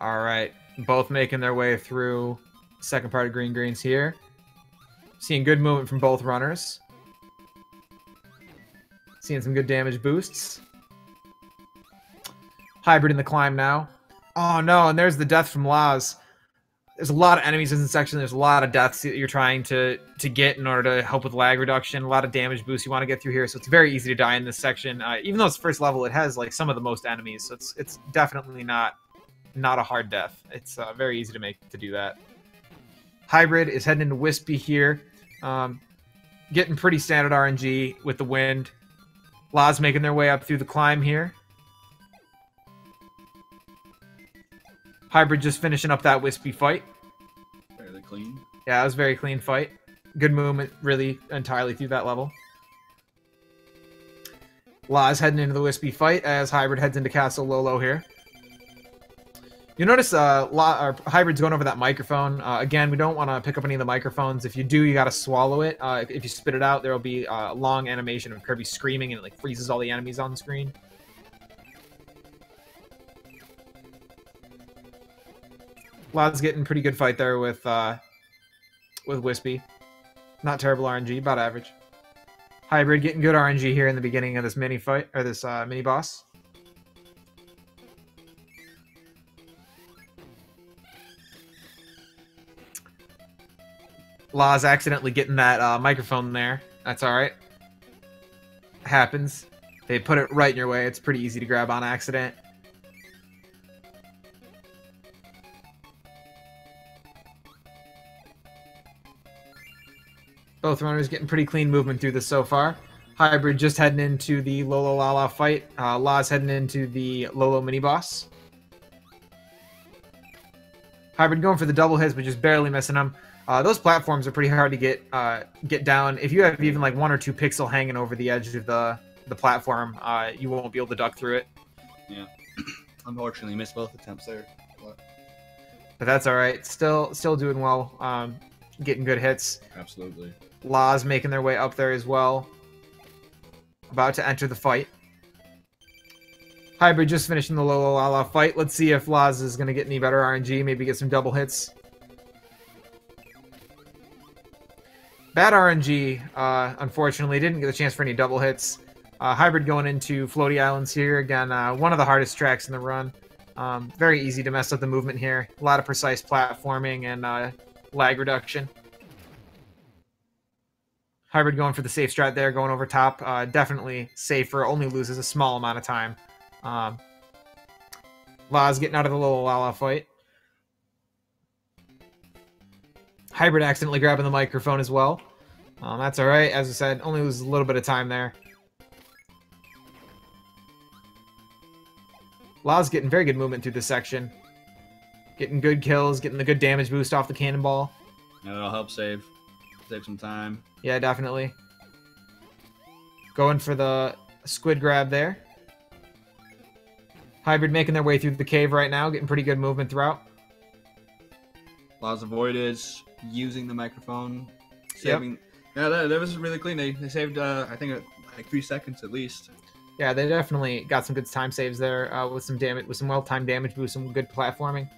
All right. Both making their way through second part of greens here. Seeing good movement from both runners. Seeing some good damage boosts. Hybrid in the climb now. Oh no, and there's the death from Loz. There's a lot of enemies in this section. There's a lot of deaths that you're trying to get in order to help with lag reduction. A lot of damage boosts you want to get through here, so it's very easy to die in this section. Even though it's first level, it has like some of the most enemies, so it's definitely not a hard death. It's very easy to do that. Hybrid is heading into Wispy here. Getting pretty standard RNG with the wind. Loz making their way up through the climb here. Hybrid just finishing up that Wispy fight. Fairly clean. Yeah, it was a very clean fight. Good movement really entirely through that level. Loz heading into the Wispy fight as Hybrid heads into Castle Lolo here. You notice our Hybrid's going over that microphone. Again, we don't want to pick up any of the microphones. If you do, you got to swallow it. If you spit it out, there will be a long animation of Kirby screaming, and it like freezes all the enemies on the screen. Lod's getting pretty good fight there with Wispy. Not terrible RNG, about average. Hybrid getting good RNG here in the beginning of this mini fight, or this mini boss. Law's accidentally getting that microphone there. That's alright. Happens. They put it right in your way. It's pretty easy to grab on accident. Both runners getting pretty clean movement through this so far. Hybrid just heading into the Lolo Lala fight. Law's heading into the Lolo mini boss. Hybrid going for the double hits, but just barely missing them. Those platforms are pretty hard to get down. If you have even like 1 or 2 pixel hanging over the edge of the platform, you won't be able to duck through it. Yeah, unfortunately, missed both attempts there. But that's all right. Still doing well. Getting good hits. Absolutely. Law's making their way up there as well. About to enter the fight. Hybrid just finishing the Lolo Lala fight. Let's see if Laz is going to get any better RNG. Maybe get some double hits. Bad RNG, unfortunately. Didn't get a chance for any double hits. Hybrid going into Floaty Islands here. Again, one of the hardest tracks in the run. Very easy to mess up the movement here. A lot of precise platforming and lag reduction. Hybrid going for the safe strat there, going over top. Definitely safer, only loses a small amount of time. Laz getting out of the Lolo Lala fight. Hybrid accidentally grabbing the microphone as well. That's alright, as I said, only loses a little bit of time there. Laz getting very good movement through this section. Getting good kills, getting the good damage boost off the cannonball. Yeah, that'll help save some time. Yeah, definitely. Going for the squid grab there. Hybrid making their way through the cave right now, getting pretty good movement throughout. Laz avoided using the microphone. Saving. Yep. Yeah, that was really clean. They saved, I think, like 3 seconds at least. Yeah, they definitely got some good time saves there with some damage, with some well-timed damage boost, some good platforming.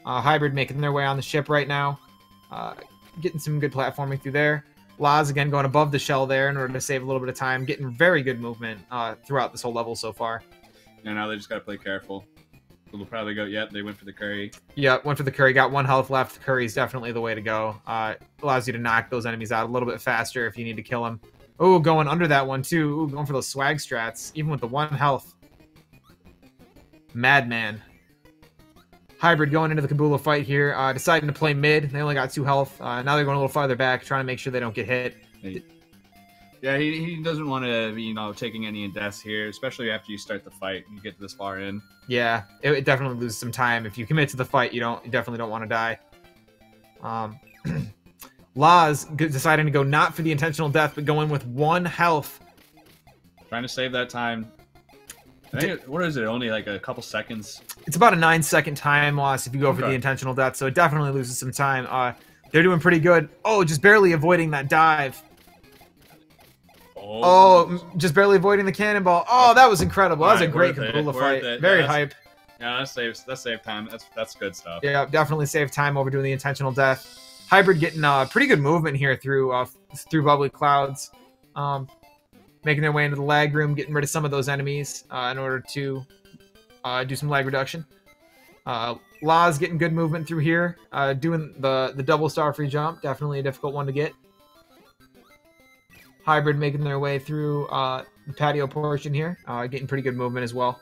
Hybrid making their way on the ship right now. Getting some good platforming through there. Laz again going above the shell there in order to save a little bit of time. Getting very good movement throughout this whole level so far. Yeah, now they just got to play careful. They'll probably go, yep, they went for the curry. Yeah, went for the curry. Got 1 health left. The curry is definitely the way to go. Allows you to knock those enemies out a little bit faster if you need to kill them. Oh, going under that one too. Ooh, going for those swag strats, even with the 1 health. Madman. Hybrid going into the Kabula fight here, deciding to play mid. They only got 2 health. Now they're going a little farther back, trying to make sure they don't get hit. Yeah, he doesn't want to be, taking any deaths here, especially after you start the fight. You get this far in. Yeah, it definitely loses some time. If you commit to the fight, you definitely don't want to die. Laz deciding to go not for the intentional death, but going with 1 health. Trying to save that time. I think what is it? Only like a couple seconds. It's about a 9-second time loss if you go for the intentional death, so it definitely loses some time. They're doing pretty good. Oh, just barely avoiding that dive. Oh, just barely avoiding the cannonball. Oh, that was incredible. That was a great Kabula fight. Very hype. Yeah, that saved time. That's good stuff. Yeah, definitely saved time over doing the intentional death. Hybrid getting pretty good movement here through bubbly clouds. Making their way into the lag room, getting rid of some of those enemies in order to do some lag reduction. Laz getting good movement through here, doing the double star free jump, definitely a difficult one to get. Hybrid making their way through the patio portion here, getting pretty good movement as well.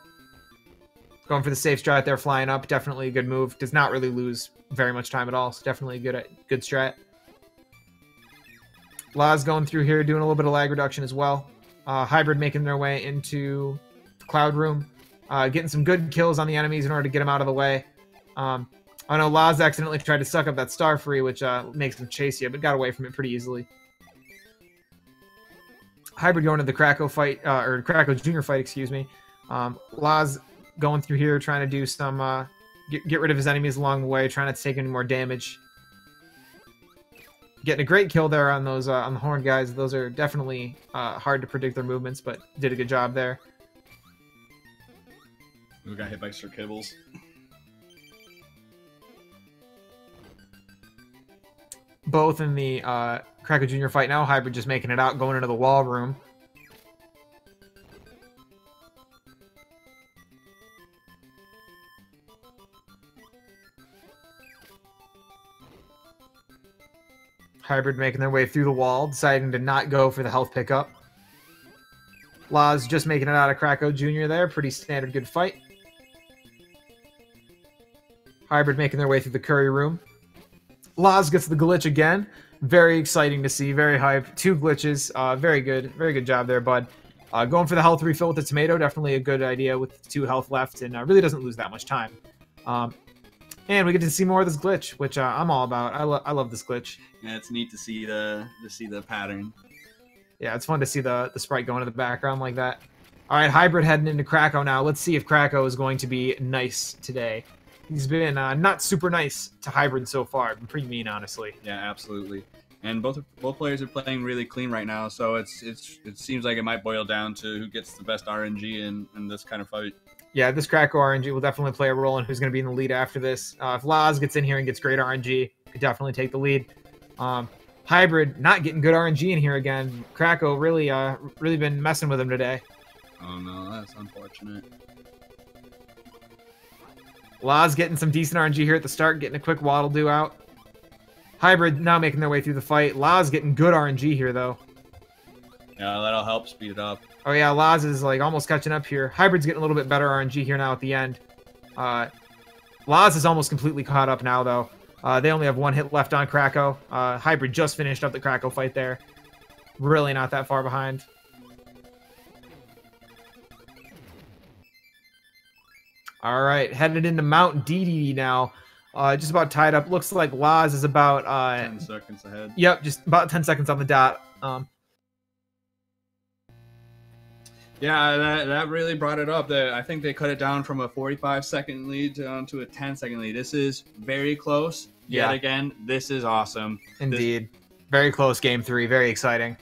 Going for the safe strat there, flying up, definitely a good move. Does not really lose very much time at all, so definitely a good strat. Laz going through here, doing a little bit of lag reduction as well. Hybrid making their way into the cloud room, getting some good kills on the enemies in order to get them out of the way. I know Laz accidentally tried to suck up that star free, which makes him chase you, but got away from it pretty easily. Hybrid going to the Cracko fight, or Cracko Junior fight, excuse me. Laz going through here, trying to do some get rid of his enemies along the way, trying not to take any more damage. Getting a great kill there on those on the horn guys. Those are definitely hard to predict their movements, but did a good job there. We got hit by Sir Kibbles. Both in the Cracko Jr. fight now. Hybrid just making it out, going into the wall room. Hybrid making their way through the wall, deciding to not go for the health pickup. Loz just making it out of Cracko Jr. there. Pretty standard good fight. Hybrid making their way through the curry room. Loz gets the glitch again. Very exciting to see. Very hype. 2 glitches. Very good. Very good job there, bud. Going for the health refill with the tomato. Definitely a good idea with 2 health left, and really doesn't lose that much time. And we get to see more of this glitch, which I'm all about. I love this glitch. Yeah, it's neat to see the pattern. Yeah, it's fun to see the sprite go into the background like that. All right, Hybrid heading into Cracko now. Let's see if Cracko is going to be nice today. He's been not super nice to Hybrid so far. Been pretty mean, honestly. Yeah, absolutely. And both players are playing really clean right now, so it seems like it might boil down to who gets the best RNG in this kind of fight. Yeah, this Cracko RNG will definitely play a role in who's going to be in the lead after this. If Loz gets in here and gets great RNG, could definitely take the lead. Hybrid not getting good RNG in here again. Cracko really been messing with him today. Oh no, that's unfortunate. Loz getting some decent RNG here at the start, getting a quick waddle do out. Hybrid now making their way through the fight. Loz getting good RNG here though. Yeah, that'll help speed it up. Oh yeah, Loz is like almost catching up here. Hybrid's getting a little bit better RNG here now at the end. Loz is almost completely caught up now though. They only have 1 hit left on Cracko. Hybrid just finished up the Cracko fight there. Really not that far behind. All right, headed into Mount DDD now. Just about tied up. Looks like Loz is about 10 seconds ahead. Yep, just about 10 seconds on the dot. Yeah, that really brought it up. I think they cut it down from a 45-second lead down to a 10-second lead. This is very close. Yeah. Yet again, this is awesome. Indeed. Very close game 3. Very exciting.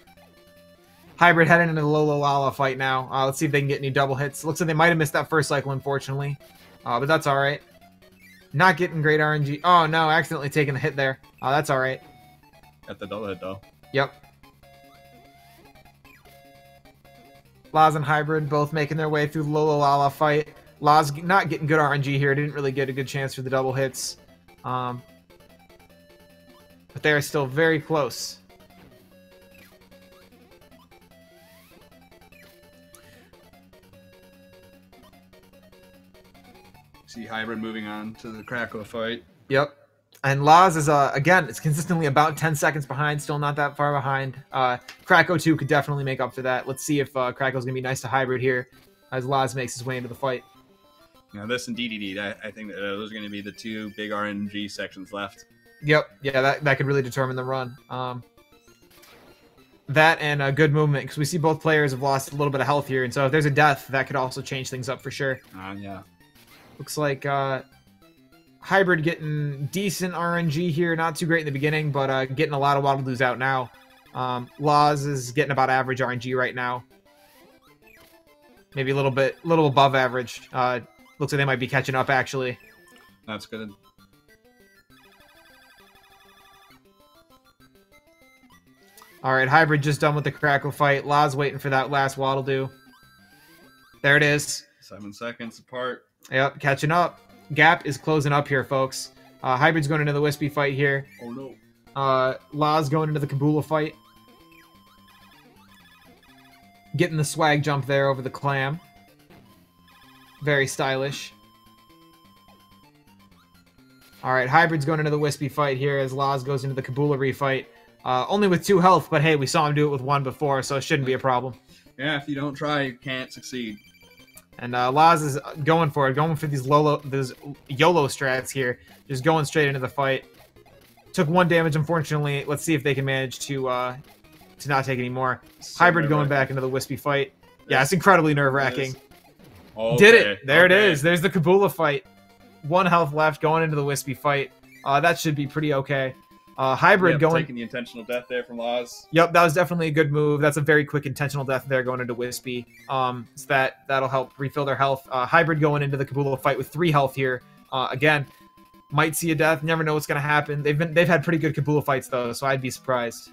Hybrid heading into the Lololala fight now. Let's see if they can get any double hits. Looks like they might have missed that first cycle, unfortunately. But that's all right. Not getting great RNG. Oh, no. Accidentally taking a hit there. That's all right. Got the double hit, though. Yep. Loz and Hybrid both making their way through the Lololala fight. Loz not getting good RNG here. Didn't really get a good chance for the double hits. But they are still very close. See Hybrid moving on to the Cracko fight. Yep. And Loz is, again, it's consistently about 10 seconds behind, still not that far behind. Cracko, too, could definitely make up for that. Let's see if Cracko's going to be nice to Hybrid here as Loz makes his way into the fight. Yeah, this and DDD, I think those are going to be the 2 big RNG sections left. Yep. Yeah, that could really determine the run. That and good movement, because we see both players have lost a little bit of health here, and so if there's a death, that could also change things up for sure. Yeah. Looks like Hybrid getting decent RNG here. Not too great in the beginning, but getting a lot of waddle doos out now. Loz is getting about average RNG right now. Maybe a little above average. Looks like they might be catching up, actually. That's good. All right, Hybrid just done with the Cracko fight. Loz waiting for that last waddle do. There it is. 7 seconds apart. Yep, catching up. Gap is closing up here, folks. Hybrid's going into the Wispy fight here. Oh, no. Loz going into the Kabula fight. Getting the swag jump there over the clam. Very stylish. All right, Hybrid's going into the Wispy fight here as Loz goes into the Kabula refight. Only with 2 health, but hey, we saw him do it with 1 before, so it shouldn't be a problem. Yeah, if you don't try, you can't succeed. And Loz is going for it, going for these YOLO strats here, just going straight into the fight. Took 1 damage, unfortunately. Let's see if they can manage to not take any more. So Hybrid going back into the Wispy fight. Yeah, it's incredibly nerve-wracking. Okay. Did it! There it is. There's the Kabula fight. 1 health left going into the Wispy fight. That should be pretty okay. Hybrid going... taking the intentional death there from Loz. Yep, that was definitely a good move. That's a very quick intentional death there going into Wispy. So that'll help refill their health. Hybrid going into the Kabula fight with 3 health here. Again, might see a death. Never know what's going to happen. They've had pretty good Kabula fights, though, so I'd be surprised.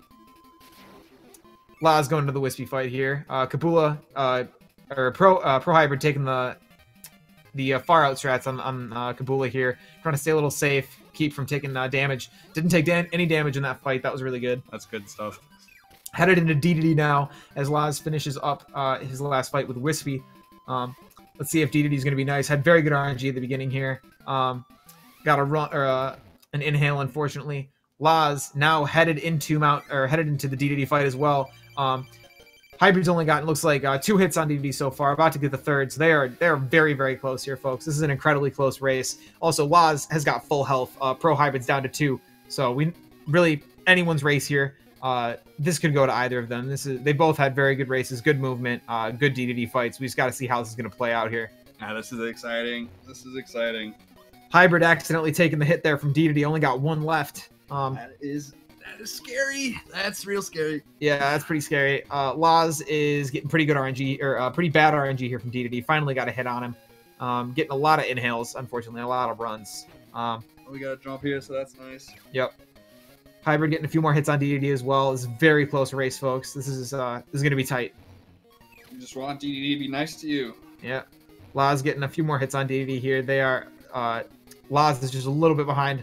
Loz going into the Wispy fight here. Kabula, or Pro Hybrid taking the far out strats on Kabula here. Trying to stay a little safe, keep from taking damage. Didn't take any damage in that fight. That was really good. That's good stuff. Headed into DDD now as Loz finishes up his last fight with Wispy. Let's see if DDD is going to be nice. Had very good RNG at the beginning here. Got a run or an inhale, unfortunately. Loz now headed into the DDD fight as well. Hybrid's only gotten, looks like, 2 hits on DDD so far, about to get the 3rd, so they're very, very close here, folks. This is an incredibly close race. Also, Loz has got full health. Pro Hybrid's down to 2, so anyone's race here. This could go to either of them. They both had very good races, good movement, good DDD fights. We just got to see how this is going to play out here. This is exciting. This is exciting. Hybrid accidentally taking the hit there from DDD, only got 1 left. That is scary. That's real scary. Yeah, that's pretty scary. Loz is getting pretty good RNG, or pretty bad RNG here from DDD. Finally got a hit on him. Getting a lot of inhales, unfortunately, a lot of runs. We got a jump here, so that's nice. Yep. Hybrid getting a few more hits on DDD as well. It's a very close race, folks. This is going to be tight. You just want DDD to be nice to you. Yeah. Loz getting a few more hits on DDD here. They are... Loz is just a little bit behind.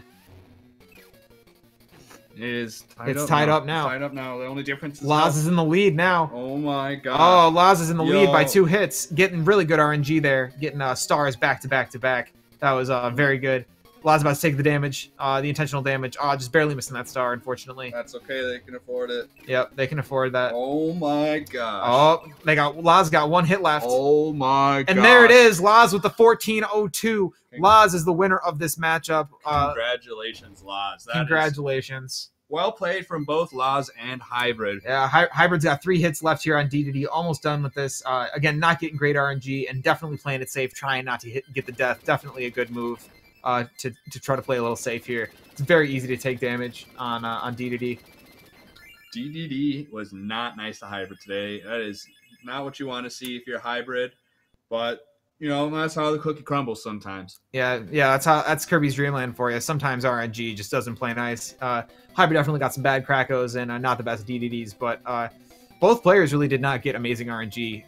It's tied up now. Tied up now. The only difference is Loz is in the lead now. Oh my god. Oh, Loz is in the lead by 2 hits. Getting really good RNG there. Getting stars back to back to back. That was very good. Loz about to take the damage. The intentional damage. Just barely missing that star, unfortunately. That's okay. They can afford it. Yep, they can afford that. Oh my gosh. Oh, Loz got 1 hit left. Oh my god. And there it is. Loz with the 14-02. Loz is the winner of this matchup. Congratulations, Loz. Congratulations. Well played from both Loz and Hybrid. Yeah, Hybrid's got 3 hits left here on DDD. Almost done with this. Again, not getting great RNG and definitely playing it safe, trying not to get the death. Definitely a good move to try to play a little safe here. It's very easy to take damage on DDD. DDD was not nice to Hybrid today. That is not what you want to see if you're Hybrid, but you know, that's how the cookie crumbles sometimes. Yeah, that's Kirby's DreamLand for you. Sometimes RNG just doesn't play nice. Hybrid definitely got some bad Crackos and not the best DDDs, but both players really did not get amazing RNG.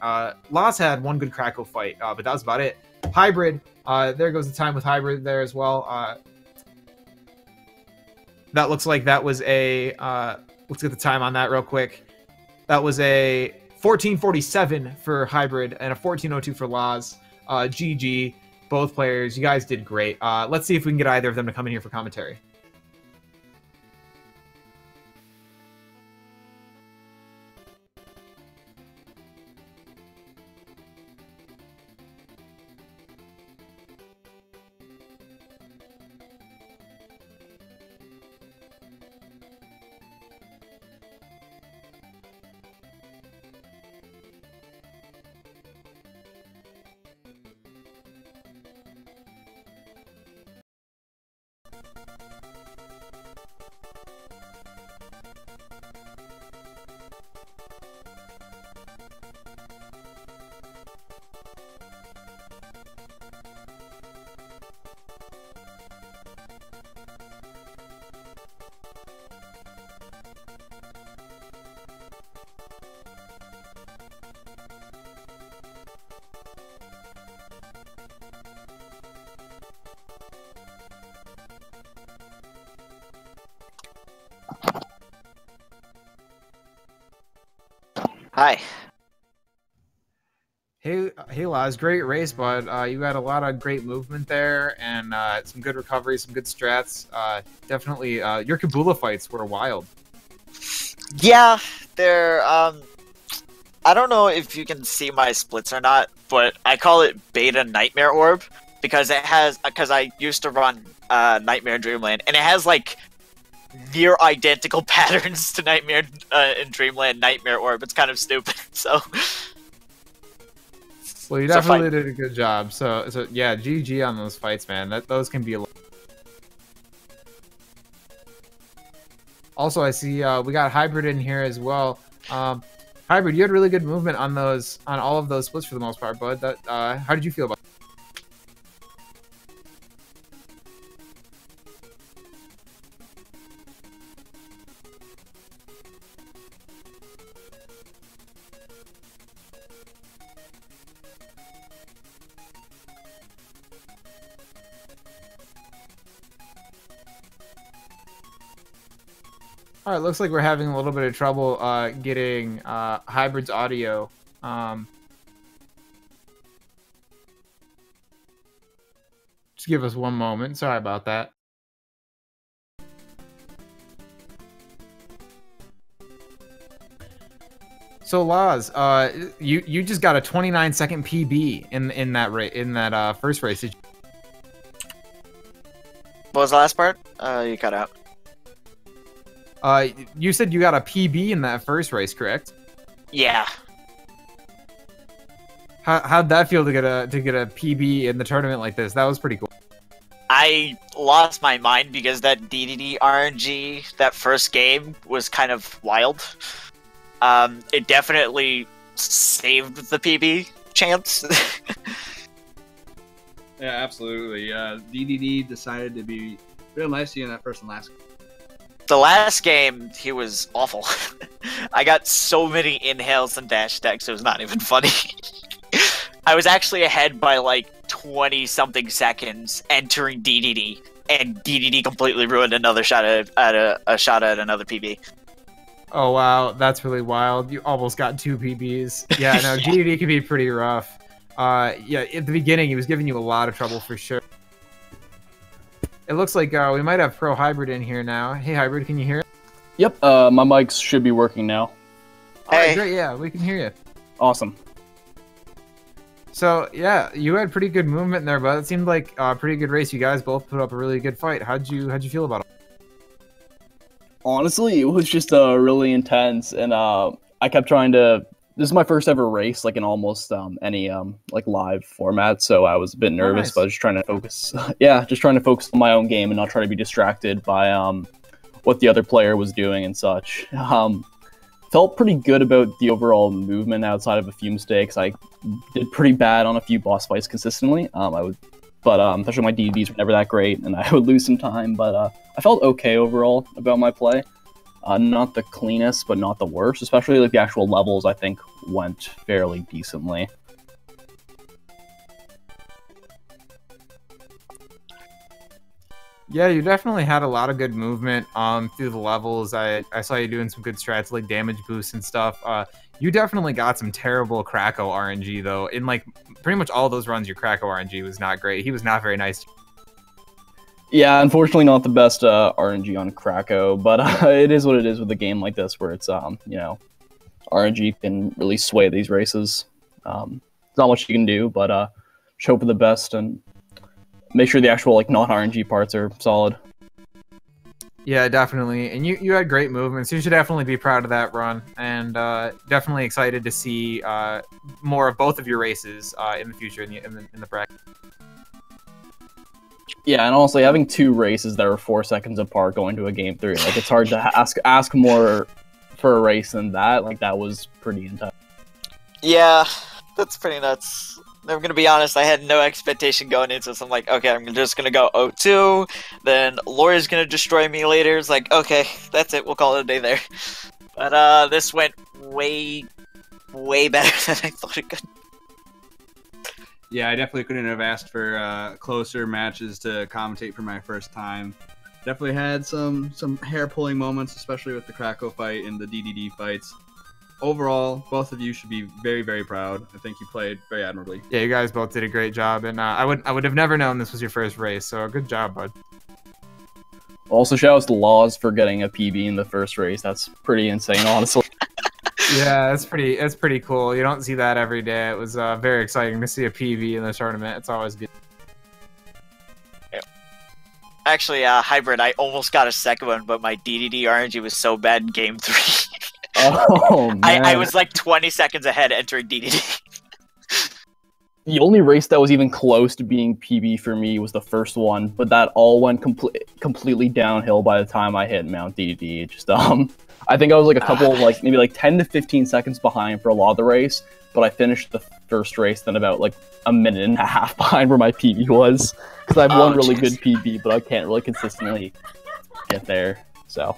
Loz had 1 good Cracko fight, but that was about it. Hybrid, there goes the time with Hybrid there as well. That looks like that was a, let's get the time on that real quick. That was a 14:47 for Hybrid and a 14:02 for Loz. GG, both players. You guys did great. Let's see if we can get either of them to come in here for commentary. Hi. Hey, Loz, great race, bud. You had a lot of great movement there and some good recovery, some good strats. Definitely, your Kabula fights were wild. Yeah, they're, I don't know if you can see my splits or not, but I call it Beta Nightmare Orb because I used to run Nightmare in DreamLand, and it has, like, near identical patterns to Nightmare in DreamLand Nightmare Orb. It's kind of stupid, so... Well, you definitely did a good job. So yeah, GG on those fights, man. Those can be. Also, I see we got Hybrid in here as well. Hybrid, you had really good movement on all of those splits for the most part, bud. How did you feel about it? All right, looks like we're having a little bit of trouble getting Hybrid's audio. Just give us one moment. Sorry about that. So Laz, you just got a 29-second PB in that first race. What was the last part? You cut out. You said you got a PB in that first race, correct? Yeah. How'd that feel to get a PB in the tournament like this? That was pretty cool. I lost my mind because that DDD RNG, that first game, was kind of wild. It definitely saved the PB chance. Yeah, absolutely. DDD decided to be real nice to you in that first and last game. The last game, he was awful. I got so many inhales and dash decks, it was not even funny. I was actually ahead by like 20-something seconds entering DDD, and DDD completely ruined another shot at a shot at another PB. Oh wow, that's really wild. You almost got 2 PBs. Yeah, no, DDD can be pretty rough. Yeah, at the beginning, he was giving you a lot of trouble for sure. It looks like we might have Pro Hybrid in here now. Hey, Hybrid, can you hear it? Yep, my mics should be working now. All right, great, yeah, we can hear you. Awesome. So, yeah, you had pretty good movement there, but it seemed like a pretty good race. You guys both put up a really good fight. How'd you feel about it? Honestly, it was just really intense, and I kept trying to... This is my first ever race, like in almost any like live format, so I was a bit nervous, but I was just trying to focus. Yeah, just trying to focus on my own game and not try to be distracted by what the other player was doing and such. Felt pretty good about the overall movement outside of a few mistakes. I did pretty bad on a few boss fights consistently. Especially my DDs were never that great, and I would lose some time. But I felt okay overall about my play. Not the cleanest, but not the worst. Especially like the actual levels, I think went fairly decently. Yeah, you definitely had a lot of good movement through the levels. I saw you doing some good strats like damage boosts and stuff. You definitely got some terrible Cracko RNG though. In like pretty much all those runs, your Cracko RNG was not great. He was not very nice. Yeah, unfortunately not the best RNG on Cracko, but it is what it is with a game like this where it's, you know, RNG can really sway these races. There's not much you can do, but just hope for the best and make sure the actual like non-RNG parts are solid. Yeah, definitely. And you had great movements. You should definitely be proud of that run, and definitely excited to see more of both of your races in the future in the bracket. Yeah, and honestly, having 2 races that are 4 seconds apart going to a game 3, like it's hard to ask more for a race than that. Like that was pretty intense. Yeah, that's pretty nuts. I'm gonna be honest, I had no expectation going into this. I'm like, okay, I'm just gonna go 0-2, then Laura's gonna destroy me later. It's like, okay, that's it, we'll call it a day there. But this went way better than I thought it could. Yeah, I definitely couldn't have asked for closer matches to commentate for my first time. Definitely had some hair-pulling moments, especially with the Cracko fight and the DDD fights. Overall, both of you should be very, very proud. I think you played very admirably. Yeah, you guys both did a great job, and I would have never known this was your first race, so good job, bud. Also, shout out to Laws for getting a PB in the first race. That's pretty insane, honestly. Yeah, it's pretty cool. You don't see that every day. It was very exciting to see a PB in the tournament. It's always good. Actually, Hybrid, I almost got a second one, but my DDD RNG was so bad in game 3. Oh, man. I was like 20 seconds ahead entering DDD. The only race that was even close to being PB for me was the first one, but that all went completely downhill by the time I hit Mount DDD. Just I think I was like a couple of maybe 10 to 15 seconds behind for a lot of the race, but I finished the first race then about like a minute and a half behind where my PB was, because I have one really good PB, but I can't really consistently get there. So.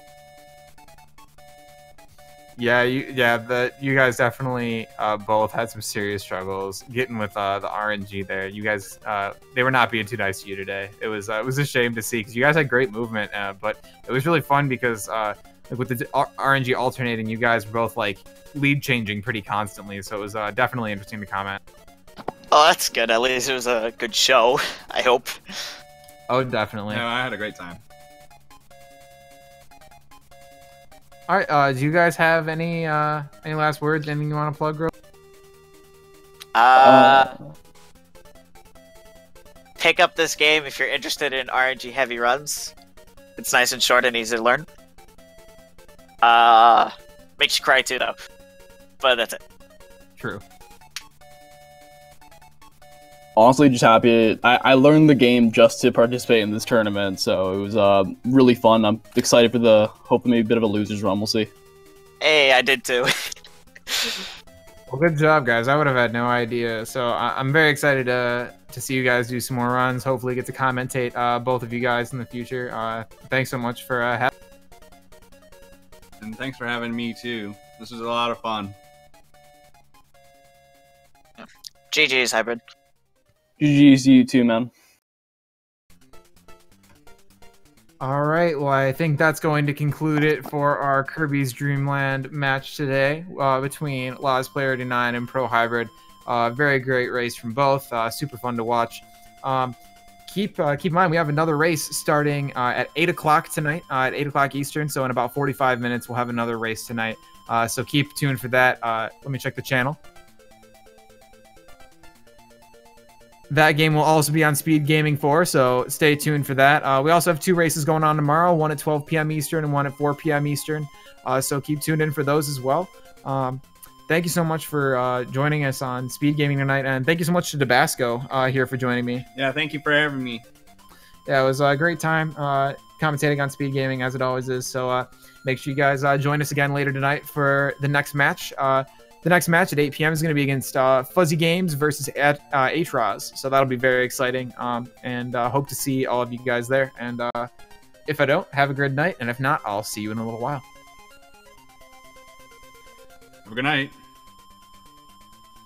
Yeah, you guys definitely both had some serious struggles getting with the RNG there. You guys, they were not being too nice to you today. It was a shame to see, because you guys had great movement, but it was really fun because with the RNG alternating, you guys were both like lead changing pretty constantly. So it was definitely interesting to comment. Oh, that's good. At least it was a good show, I hope. Oh, definitely. Yeah, I had a great time. All right, do you guys have any last words? Anything you want to plug, bro? Pick up this game if you're interested in RNG heavy runs. It's nice and short and easy to learn. Makes you cry too, though. But that's it. True. Honestly, just happy. I learned the game just to participate in this tournament, so it was really fun. I'm excited for hopefully maybe a bit of a loser's run. We'll see. Hey, I did too. Well, good job, guys. I would have had no idea. So I'm very excited to see you guys do some more runs. Hopefully get to commentate both of you guys in the future. Thanks so much for having me. And thanks for having me, too. This was a lot of fun. GG's, Hybrid. GG's to you too, man. All right, well, I think that's going to conclude it for our Kirby's DreamLand match today between lozplyr89 and Pro Hybrid. Very great race from both. Super fun to watch. Keep in mind, we have another race starting at 8 o'clock tonight, at 8 o'clock Eastern. So in about 45 minutes, we'll have another race tonight. So keep tuned for that. Let me check the channel. That game will also be on Speed Gaming 4, so stay tuned for that. We also have two races going on tomorrow, one at 12 p.m. Eastern and one at 4 p.m. Eastern. So keep tuned in for those as well. Thank you so much for joining us on Speed Gaming tonight, and thank you so much to Tabasco here for joining me. Yeah, thank you for having me. Yeah, it was a great time commentating on Speed Gaming, as it always is. So make sure you guys join us again later tonight for the next match. The next match at 8 p.m. is going to be against Fuzzy Games versus Atraz. So that'll be very exciting. And hope to see all of you guys there. And if I don't, have a good night. And if not, I'll see you in a little while. Have a good night.